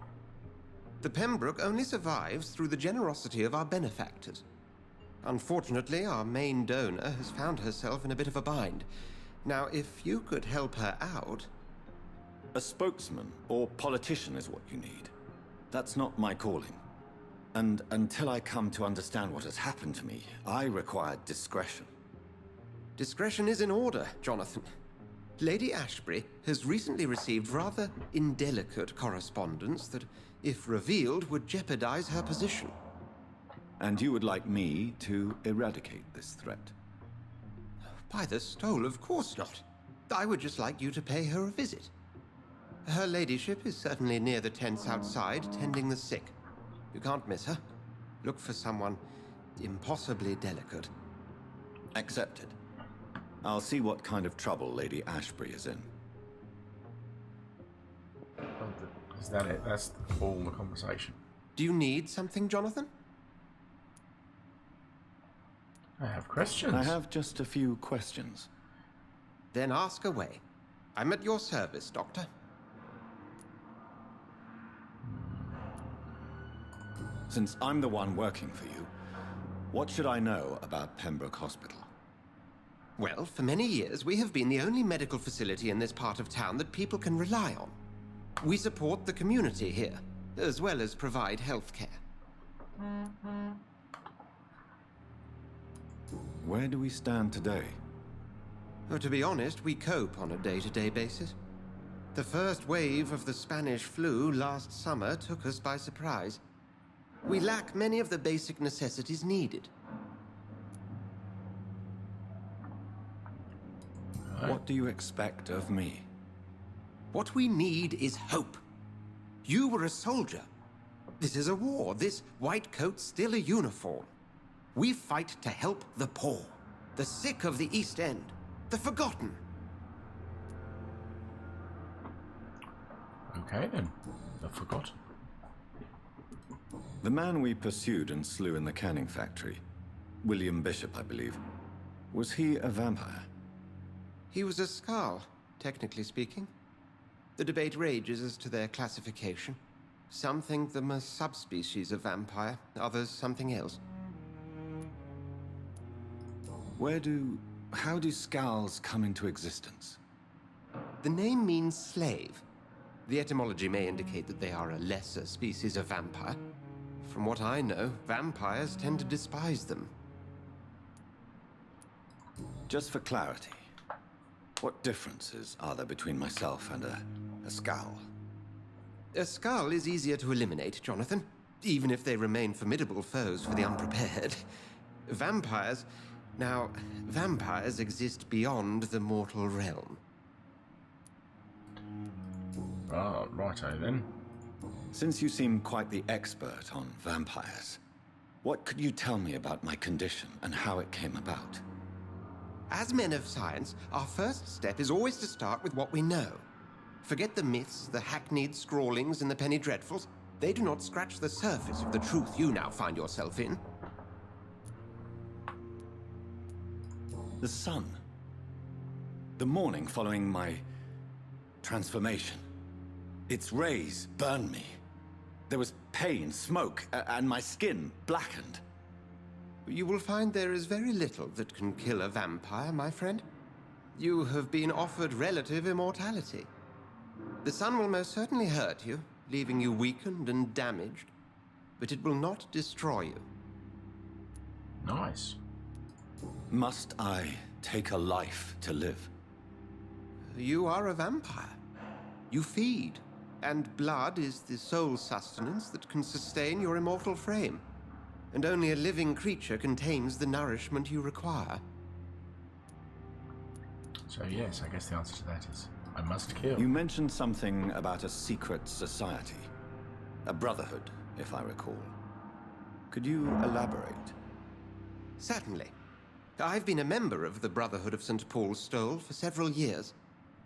The Pembroke only survives through the generosity of our benefactors. Unfortunately, our main donor has found herself in a bit of a bind. Now, if you could help her out... A spokesman or politician is what you need. That's not my calling. And until I come to understand what has happened to me, I require discretion. Discretion is in order, Jonathan. Lady Ashbury has recently received rather indelicate correspondence that, if revealed, would jeopardize her position. And you would like me to eradicate this threat? By the stole, of course not. I would just like you to pay her a visit. Her ladyship is certainly near the tents outside, tending the sick. You can't miss her. Look for someone impossibly delicate. Accepted. I'll see what kind of trouble Lady Ashbury is in. Is that it? That's all the conversation. Do you need something, Jonathan? I have questions. I have just a few questions. Then ask away. I'm at your service, Doctor. Since I'm the one working for you, what should I know about Pembroke Hospital? Well, for many years, we have been the only medical facility in this part of town that people can rely on. We support the community here, as well as provide health care. Where do we stand today? Well, to be honest, we cope on a day-to-day basis. The first wave of the Spanish flu last summer took us by surprise. We lack many of the basic necessities needed. What do you expect of me? What we need is hope. You were a soldier. This is a war. This white coat's still a uniform. We fight to help the poor, the sick of the East End, the forgotten. Okay then, the forgotten. The man we pursued and slew in the canning factory, William Bishop, I believe, was he a vampire? He was a Skrull, technically speaking. The debate rages as to their classification. Some think them a subspecies of vampire, others something else. How do Skrulls come into existence? The name means slave. The etymology may indicate that they are a lesser species of vampire. From what I know, vampires tend to despise them. Just for clarity, what differences are there between myself and a Skrull? A Skrull is easier to eliminate, Jonathan, even if they remain formidable foes for the unprepared. Vampires... Now, vampires exist beyond the mortal realm. Righto then. Since you seem quite the expert on vampires, what could you tell me about my condition and how it came about? As men of science, our first step is always to start with what we know. Forget the myths, the hackneyed scrawlings, and the penny dreadfuls. They do not scratch the surface of the truth you now find yourself in. The sun. The morning following my transformation. Its rays burned me. There was pain, smoke, and my skin blackened. You will find there is very little that can kill a vampire, my friend. You have been offered relative immortality. The sun will most certainly hurt you, leaving you weakened and damaged, but it will not destroy you. Nice. Must I take a life to live? You are a vampire. You feed, and blood is the sole sustenance that can sustain your immortal frame. And only a living creature contains the nourishment you require. So yes, I guess the answer to that is I must kill. You mentioned something about a secret society. A brotherhood, if I recall. Could you elaborate? Certainly. I've been a member of the Brotherhood of St. Paul's Stole for several years.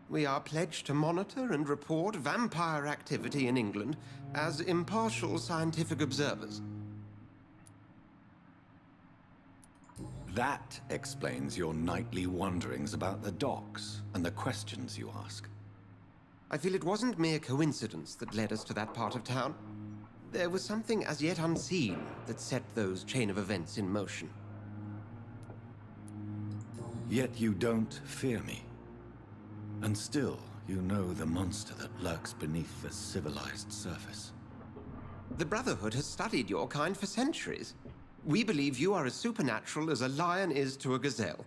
We are pledged to monitor and report vampire activity in England as impartial scientific observers. That explains your nightly wanderings about the docks and the questions you ask. I feel it wasn't mere coincidence that led us to that part of town. There was something as yet unseen that set those chain of events in motion. Yet you don't fear me. And still, you know the monster that lurks beneath the civilized surface. The Brotherhood has studied your kind for centuries. We believe you are as supernatural as a lion is to a gazelle.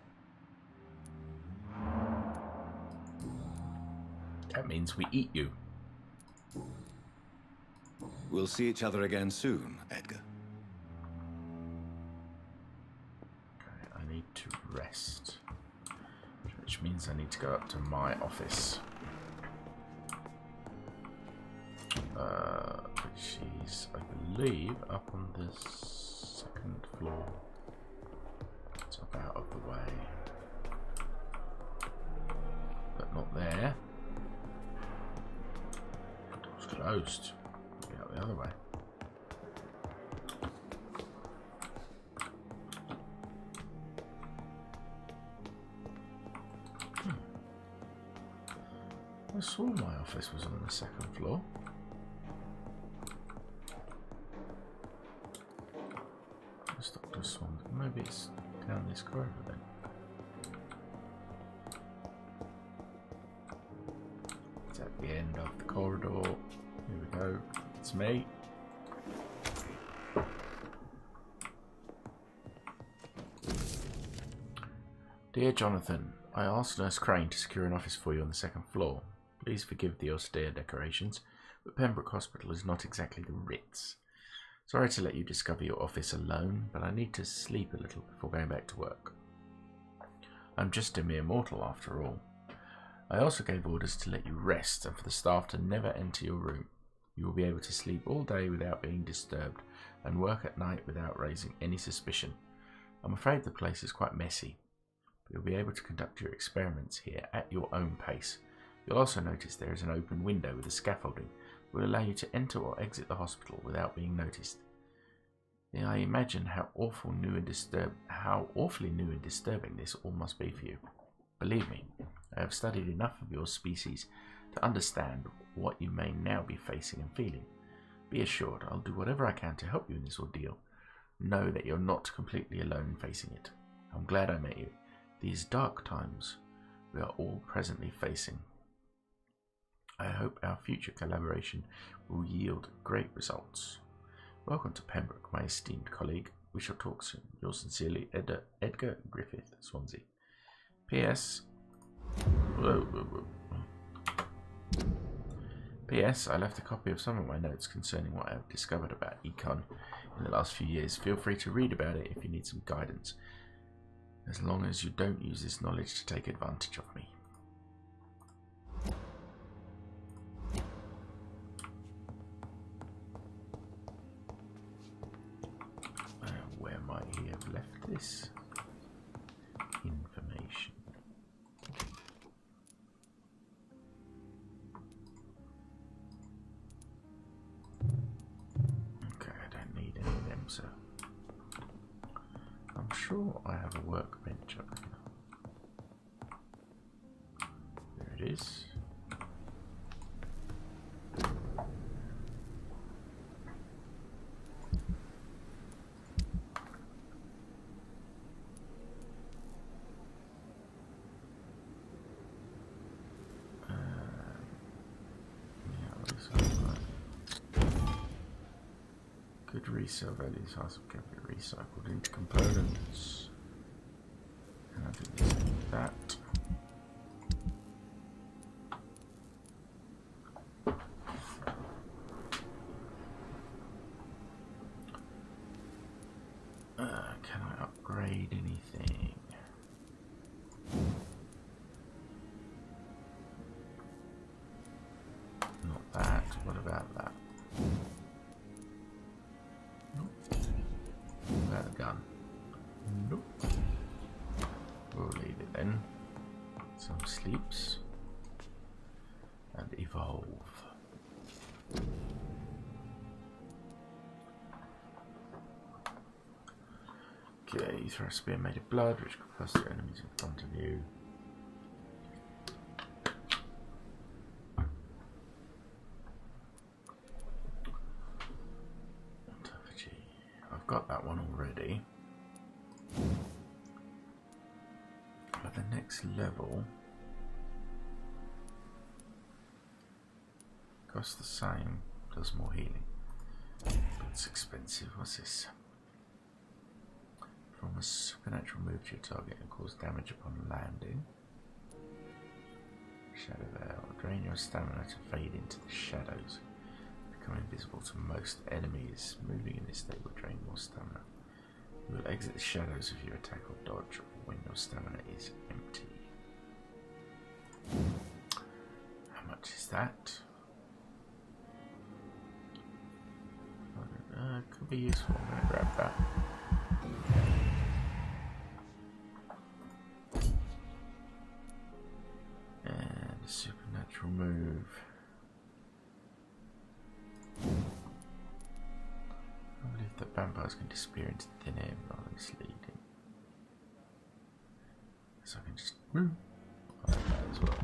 That means we eat you. We'll see each other again soon, Edgar. Okay, I need to rest. Which means I need to go up to my office. Which is, I believe, up on the second floor. It's up out of the way. But not there. It's closed. Be out the other way. I saw my office was on the second floor. Where's Dr. Swan? Maybe it's down this corridor then. It's at the end of the corridor. Here we go. It's me. Dear Jonathan, I asked Nurse Crane to secure an office for you on the second floor. Please forgive the austere decorations, but Pembroke Hospital is not exactly the Ritz. Sorry to let you discover your office alone, but I need to sleep a little before going back to work. I'm just a mere mortal after all. I also gave orders to let you rest and for the staff to never enter your room. You will be able to sleep all day without being disturbed and work at night without raising any suspicion. I'm afraid the place is quite messy, but you'll be able to conduct your experiments here at your own pace. You'll also notice there is an open window with a scaffolding that will allow you to enter or exit the hospital without being noticed. Yeah, I imagine how awfully new and disturbing this all must be for you. Believe me, I have studied enough of your species to understand what you may now be facing and feeling. Be assured, I'll do whatever I can to help you in this ordeal. Know that you're not completely alone in facing it. I'm glad I met you. These dark times we are all presently facing. I hope our future collaboration will yield great results. Welcome to Pembroke, my esteemed colleague. We shall talk soon. Yours sincerely, Edgar Griffith, Swansea. P.S. P.S. I left a copy of some of my notes concerning what I have discovered about Econ in the last few years. Feel free to read about it if you need some guidance, as long as you don't use this knowledge to take advantage of me. Where might he have left this information? Okay, I don't need any of them, so I'm sure I have a workbench up here. There it is. Good resale values, houses can be recycled into components. And I think this is that. Can I upgrade anything? Not that. What about that? About the gun? Nope. We'll leave it then. Some sleeps. And evolve. Okay, you throw a spear made of blood, which crushes your enemies in front of you. I've got that one already. But the next level costs the same, does more healing. But it's expensive. What's this? From a supernatural move to your target and cause damage upon landing. Shadow Veil. Drain your stamina to fade into the shadows. Become invisible to most enemies. Moving in this state will drain more stamina. You will exit the shadows if you attack or dodge when your stamina is empty. How much is that? Could be useful. I'm going to grab that. And a supernatural move. I believe that vampires can disappear into thin air rather than misleading. So I can just move like that as well.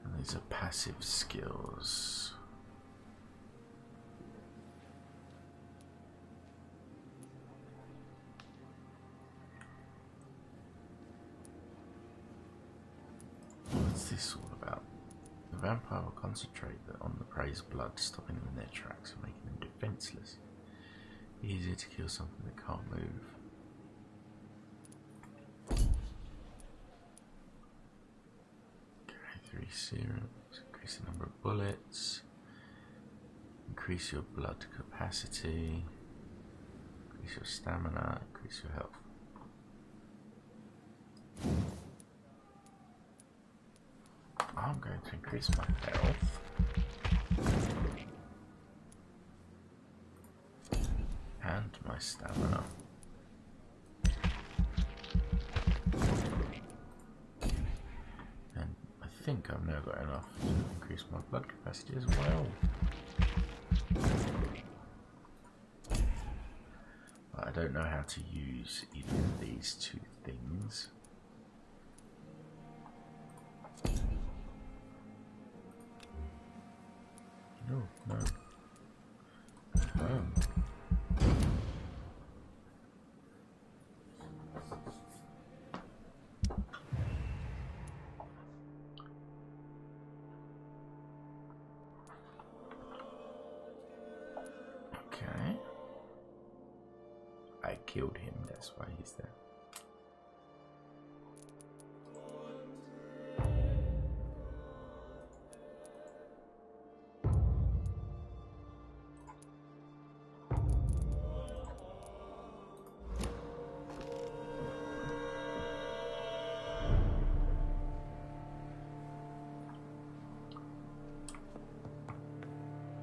And these are passive skills. What's this all about? The vampire will concentrate on the prey's blood, stopping them in their tracks and making them defenseless. Easier to kill something that can't move. Okay, 3 serums, increase the number of bullets, increase your blood capacity, increase your stamina, increase your health. I'm going to increase my health. And my stamina. And I Okay, I've now got enough to increase my blood capacity as well. But I don't know how to use either of these two things. No, no. Okay. I killed him, that's why he's there.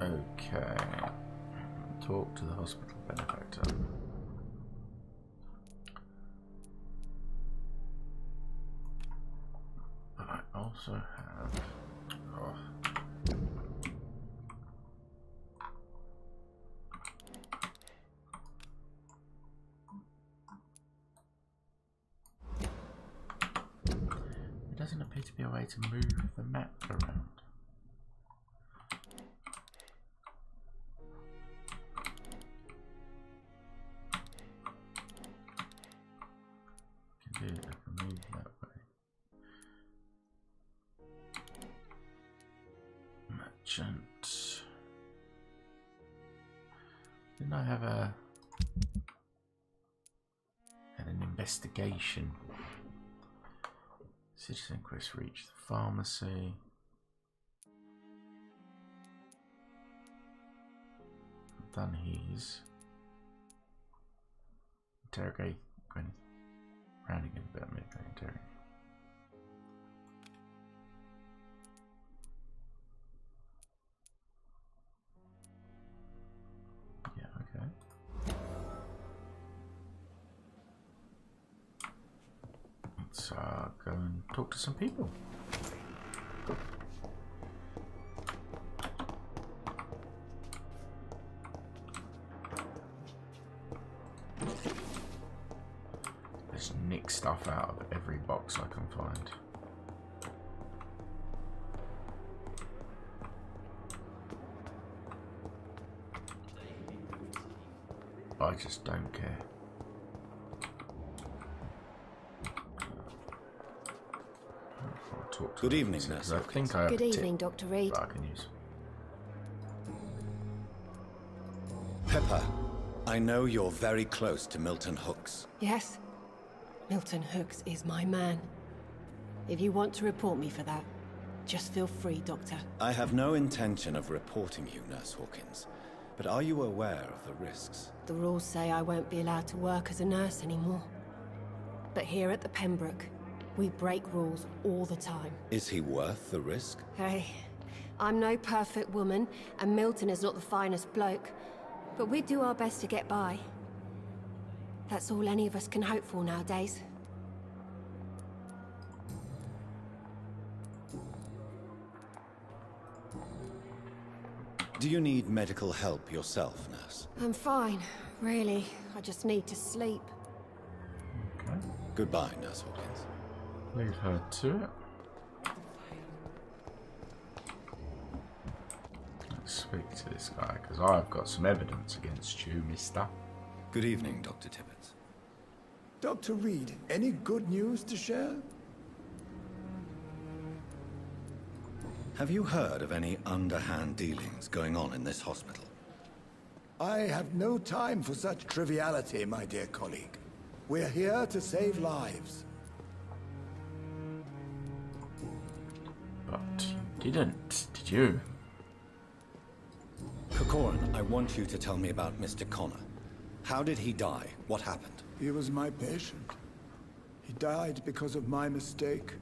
Okay. Talk to the hospital benefactor. But I also have... Oh. There doesn't appear to be a way to move the map around. I can move that way. Merchant. Didn't I have an investigation? Citizen quest reach the pharmacy. I've done his. Interrogate Gwen. Rounding in about midnight interrogate. Yeah, okay. Let's go and talk to some people. Just nick stuff out of every box I can find. I just don't care. Good evening, Nurse. I think I have Good evening, Dr. Reed. that I can use. Pepper, I know you're very close to Milton Hooks. Yes? Milton Hooks is my man. If you want to report me for that, just feel free, Doctor. I have no intention of reporting you, Nurse Hawkins. But are you aware of the risks? The rules say I won't be allowed to work as a nurse anymore. But here at the Pembroke, we break rules all the time. Is he worth the risk? Hey, I'm no perfect woman, and Milton is not the finest bloke. But we do our best to get by. That's all any of us can hope for nowadays. Do you need medical help yourself, Nurse? I'm fine, really. I just need to sleep. Okay. Goodbye, Nurse Hawkins. Leave her to it. Let's speak to this guy, because I've got some evidence against you, mister. Good evening, Dr. Tippett. Dr. Reed, any good news to share? Have you heard of any underhand dealings going on in this hospital? I have no time for such triviality, my dear colleague. We're here to save lives. But you didn't, did you? Corcoran, I want you to tell me about Mr. Connor. How did he die? What happened? He was my patient. He died because of my mistake.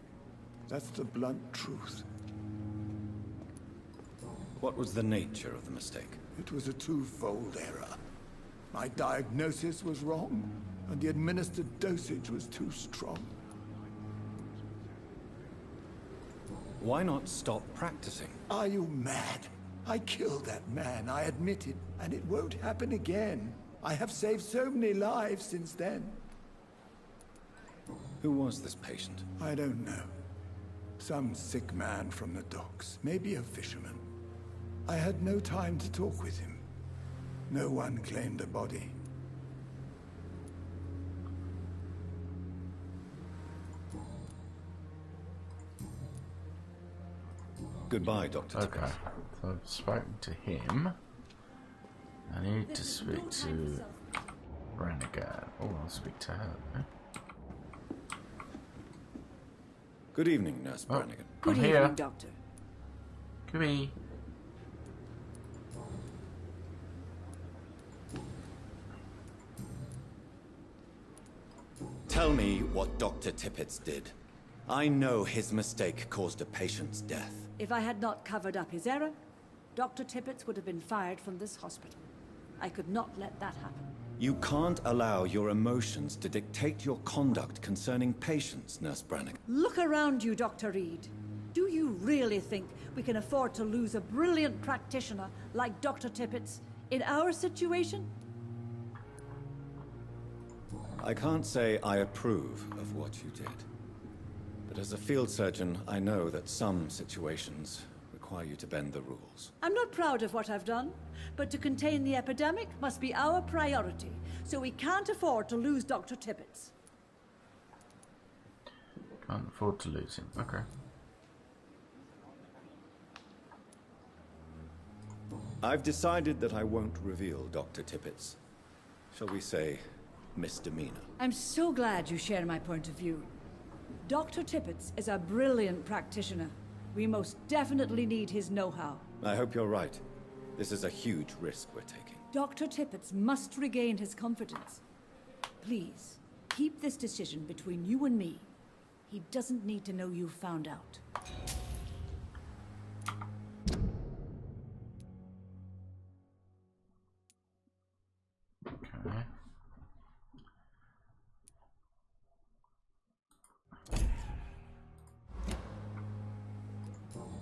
That's the blunt truth. What was the nature of the mistake? It was a twofold error. My diagnosis was wrong, and the administered dosage was too strong. Why not stop practicing? Are you mad? I killed that man, I admit it, and it won't happen again. I have saved so many lives since then. Who was this patient? I don't know. Some sick man from the docks, maybe a fisherman. I had no time to talk with him. No one claimed a body. Goodbye, Dr. Okay, Tippett. so I've spoken to him. I need to speak to Brannigan. Oh, I'll speak to her. Good evening, Nurse Brannigan. I'm here. Doctor. Come here. Tell me what Dr. Tippett did. I know his mistake caused a patient's death. If I had not covered up his error, Dr. Tippett would have been fired from this hospital. I could not let that happen. You can't allow your emotions to dictate your conduct concerning patients, Nurse Brannigan. Look around you, Dr. Reed. Do you really think we can afford to lose a brilliant practitioner like Dr. Tippett's in our situation? I can't say I approve of what you did. But as a field surgeon, I know that some situations require you to bend the rules. I'm not proud of what I've done, but to contain the epidemic must be our priority, so we can't afford to lose Dr. Tippett. Can't afford to lose him. Okay. I've decided that I won't reveal Dr. Tippett's, shall we say, misdemeanor. I'm so glad you share my point of view. Dr. Tippett is a brilliant practitioner. We most definitely need his know-how. I hope you're right. This is a huge risk we're taking. Dr. Tippett must regain his confidence. Please, keep this decision between you and me. He doesn't need to know you found out. Okay.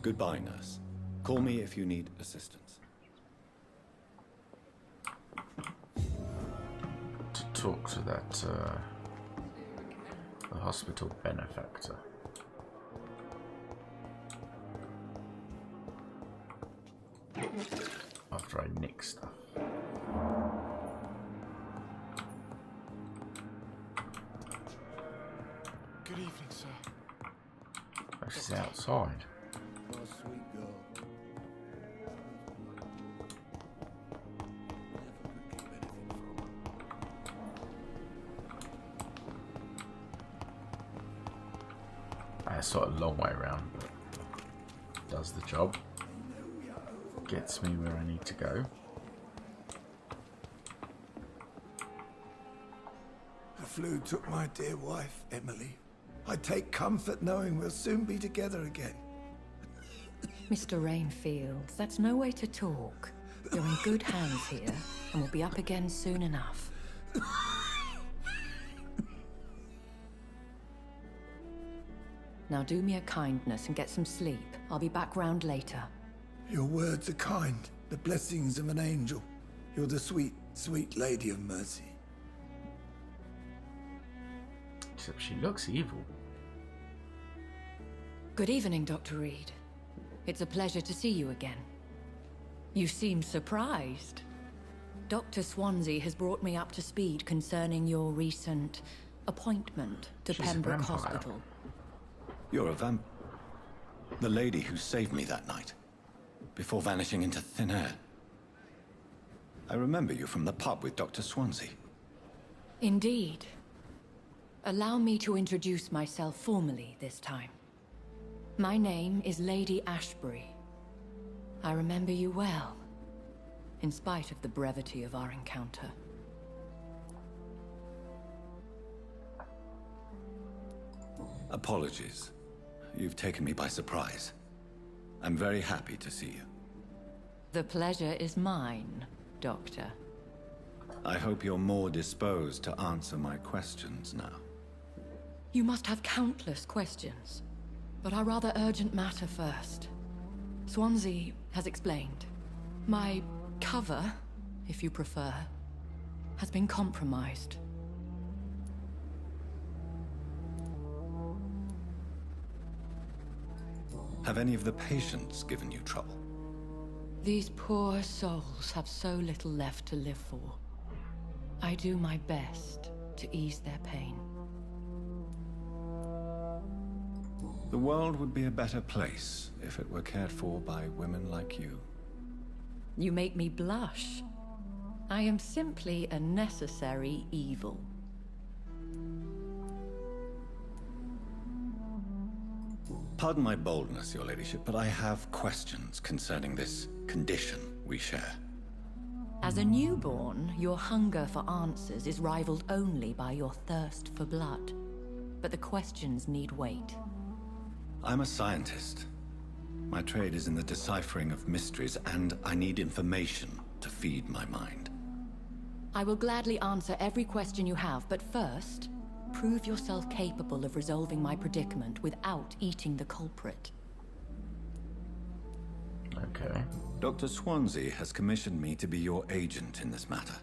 Goodbye, nurse. Call me if you need assistance. To talk to that, the hospital benefactor. After I nick stuff. Good evening, sir. Oh, she's outside. Oh, sweet girl. That's sort of a long way around, but does the job. Gets me where I need to go. The flu took my dear wife, Emily. I take comfort knowing we'll soon be together again. Mr. Rainfield, that's no way to talk. You're in good hands here, and we'll be up again soon enough. Now do me a kindness and get some sleep. I'll be back round later. Your words are kind, the blessings of an angel. You're the sweet, sweet lady of mercy. Except she looks evil. Good evening, Dr. Reed. It's a pleasure to see you again. You seem surprised. Dr. Swansea has brought me up to speed concerning your recent appointment to She's a Pembroke vampire. Hospital. You're a vamp... The lady who saved me that night, before vanishing into thin air. I remember you from the pub with Dr. Swansea. Indeed. Allow me to introduce myself formally this time. My name is Lady Ashbury. I remember you well, in spite of the brevity of our encounter. Apologies. You've taken me by surprise. I'm very happy to see you. The pleasure is mine, Doctor. I hope you're more disposed to answer my questions now. You must have countless questions. But our rather urgent matter first. Swansea has explained. My cover, if you prefer, has been compromised. Have any of the patients given you trouble? These poor souls have so little left to live for. I do my best to ease their pain. The world would be a better place if it were cared for by women like you. You make me blush. I am simply a necessary evil. Pardon my boldness, your ladyship, but I have questions concerning this condition we share. As a newborn, your hunger for answers is rivaled only by your thirst for blood. But the questions need wait. I'm a scientist. My trade is in the deciphering of mysteries, and I need information to feed my mind. I will gladly answer every question you have, but first, prove yourself capable of resolving my predicament without eating the culprit. Okay. Dr. Swansea has commissioned me to be your agent in this matter.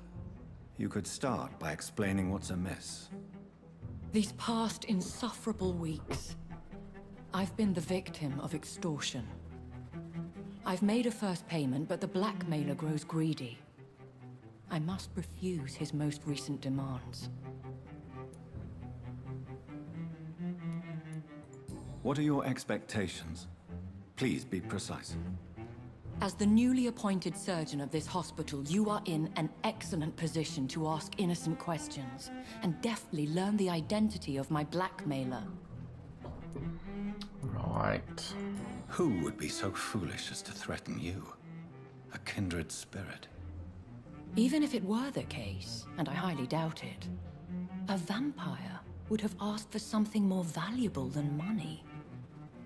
You could start by explaining what's amiss. These past insufferable weeks, I've been the victim of extortion. I've made a first payment, but the blackmailer grows greedy. I must refuse his most recent demands. What are your expectations? Please be precise. As the newly appointed surgeon of this hospital, you are in an excellent position to ask innocent questions and deftly learn the identity of my blackmailer. Right. Who would be so foolish as to threaten you? A kindred spirit. Even if it were the case, and I highly doubt it, a vampire would have asked for something more valuable than money.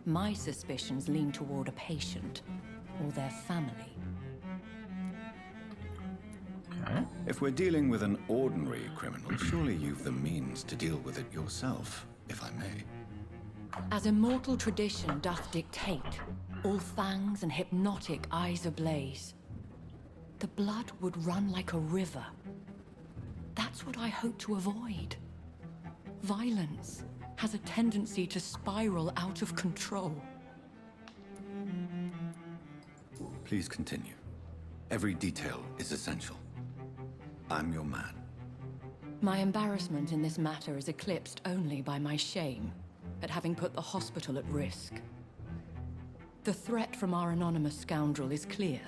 My suspicions lean toward a patient or their family. Okay. If we're dealing with an ordinary criminal, surely you've the means to deal with it yourself, if I may. As immortal tradition doth dictate, all fangs and hypnotic eyes ablaze, the blood would run like a river. That's what I hope to avoid. Violence has a tendency to spiral out of control. Please continue. Every detail is essential. I'm your man. My embarrassment in this matter is eclipsed only by my shame at having put the hospital at risk. The threat from our anonymous scoundrel is clear.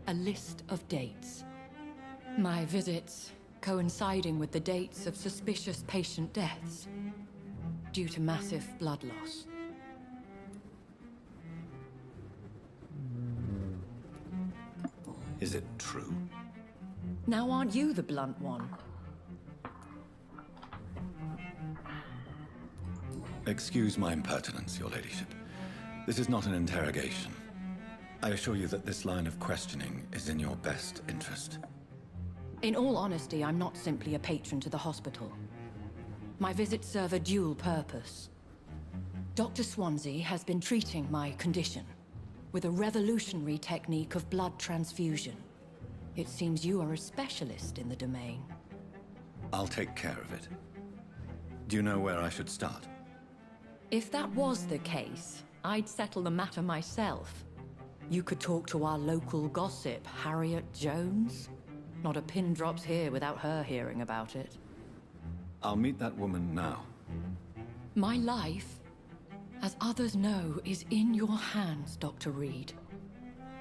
A list of dates. My visits coinciding with the dates of suspicious patient deaths due to massive blood loss. Is it true? Now aren't you the blunt one? Excuse my impertinence, your ladyship. This is not an interrogation. I assure you that this line of questioning is in your best interest. In all honesty, I'm not simply a patron to the hospital. My visits serve a dual purpose. Dr. Swansea has been treating my condition with a revolutionary technique of blood transfusion. It seems you are a specialist in the domain. I'll take care of it. Do you know where I should start? If that was the case, I'd settle the matter myself. You could talk to our local gossip, Harriet Jones. Not a pin drops here without her hearing about it. I'll meet that woman now. My life, as others know, is in your hands, Dr. Reed.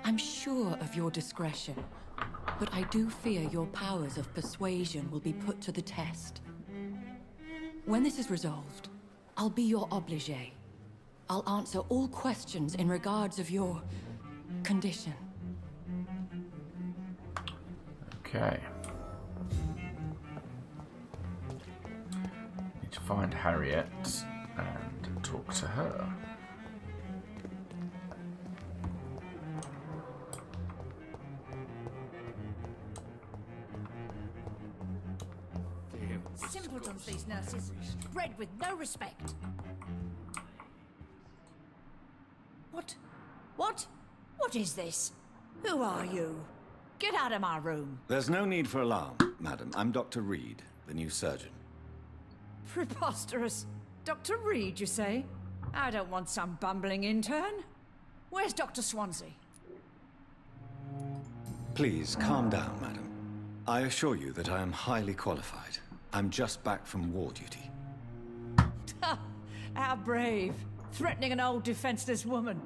I'm sure of your discretion, but I do fear your powers of persuasion will be put to the test. When this is resolved, I'll be your obligé. I'll answer all questions in regards of your condition. Okay. Need to find Harriet and talk to her. Simpletons, these nurses. Bred with no respect. What is this? Who are you? Get out of my room. There's no need for alarm, madam. I'm Dr. Reed, the new surgeon. Preposterous. Dr. Reed, you say? I don't want some bumbling intern. Where's Dr. Swansea? Please, calm down, madam. I assure you that I am highly qualified. I'm just back from war duty. How brave. Threatening an old defenseless woman.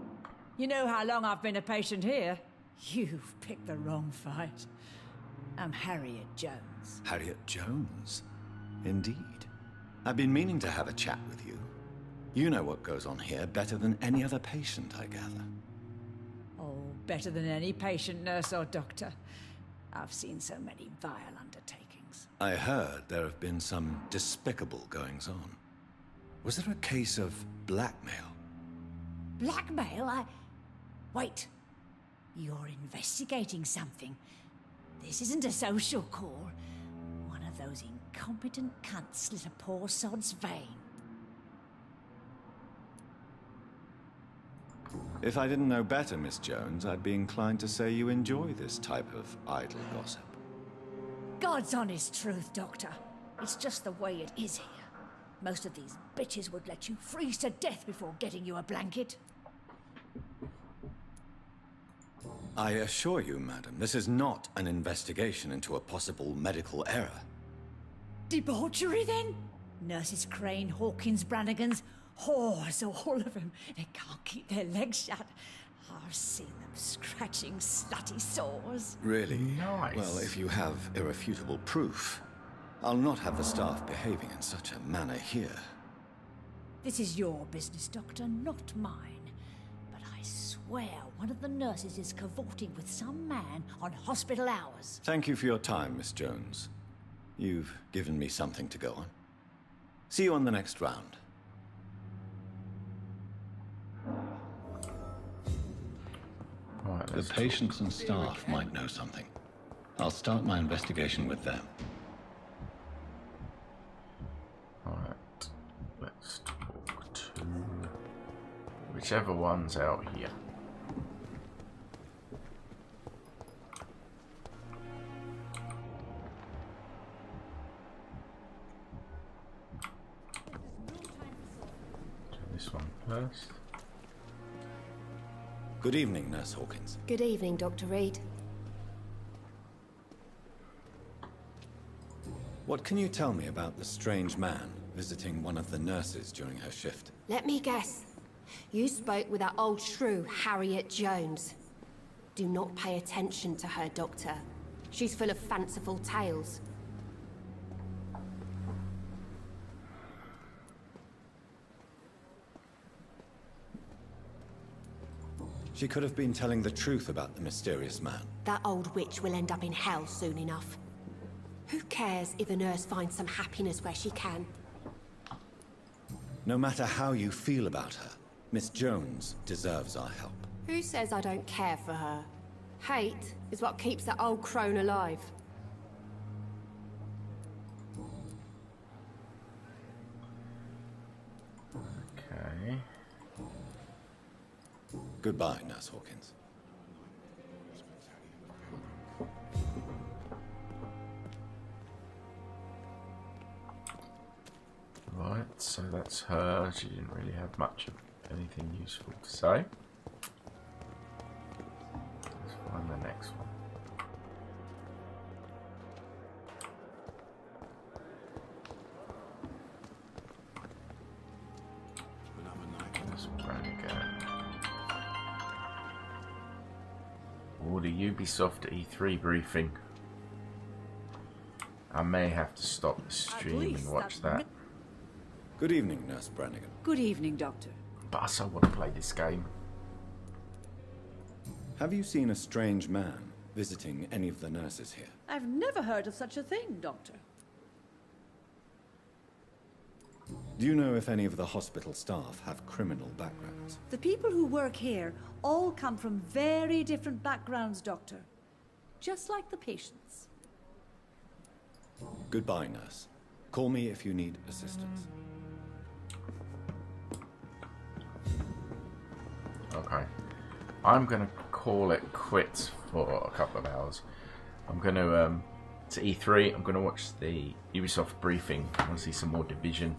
You know how long I've been a patient here? You've picked the wrong fight. I'm Harriet Jones. Harriet Jones? Indeed. I've been meaning to have a chat with you. You know what goes on here better than any other patient, I gather. Oh, better than any patient, nurse, or doctor. I've seen so many vile undertakings. I heard there have been some despicable goings-on. Was there a case of blackmail? Blackmail? Wait. You're investigating something. This isn't a social call. One of those incompetent cunts slit a poor sod's vein. If I didn't know better, Miss Jones, I'd be inclined to say you enjoy this type of idle gossip. God's honest truth, Doctor. It's just the way it is here. Most of these bitches would let you freeze to death before getting you a blanket. I assure you, madam, this is not an investigation into a possible medical error. Debauchery, then? Nurses Crane, Hawkins, Brannigans, whores, all of them. They can't keep their legs shut. I've seen them scratching slutty sores. Really? Nice. Well, if you have irrefutable proof, I'll not have the staff behaving in such a manner here. This is your business, Doctor, not mine. But I swear one of the nurses is cavorting with some man on hospital hours. Thank you for your time, Miss Jones. You've given me something to go on. See you on the next round. Right, The patients and staff might know something. I'll start my investigation with them. Alright, let's talk to whichever one's out here. Do this one first. Good evening, Nurse Hawkins. Good evening, Dr. Reed. What can you tell me about the strange man visiting one of the nurses during her shift? Let me guess. You spoke with that old shrew, Harriet Jones. Do not pay attention to her, Doctor. She's full of fanciful tales. She could have been telling the truth about the mysterious man. That old witch will end up in hell soon enough. Who cares if a nurse finds some happiness where she can? No matter how you feel about her, Miss Jones deserves our help. Who says I don't care for her? Hate is what keeps that old crone alive. Okay. Goodbye, Nurse Hawkins. Right, so that's her. She didn't really have much of anything useful to say. Let's find the next one. Let's run again. Oh, the Ubisoft E3 briefing. I may have to stop the stream and watch that. Good evening, Nurse Brannigan. Good evening, Doctor. But I so want to play this game. Have you seen a strange man visiting any of the nurses here? I've never heard of such a thing, Doctor. Do you know if any of the hospital staff have criminal backgrounds? The people who work here all come from very different backgrounds, Doctor. Just like the patients. Goodbye, nurse. Call me if you need assistance. Okay. I'm going to call it quits for a couple of hours. I'm going to E3. I'm going to watch the Ubisoft briefing. I want to see some more Division.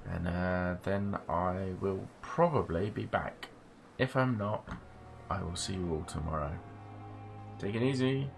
And then I will probably be back. If I'm not, I will see you all tomorrow. Take it easy.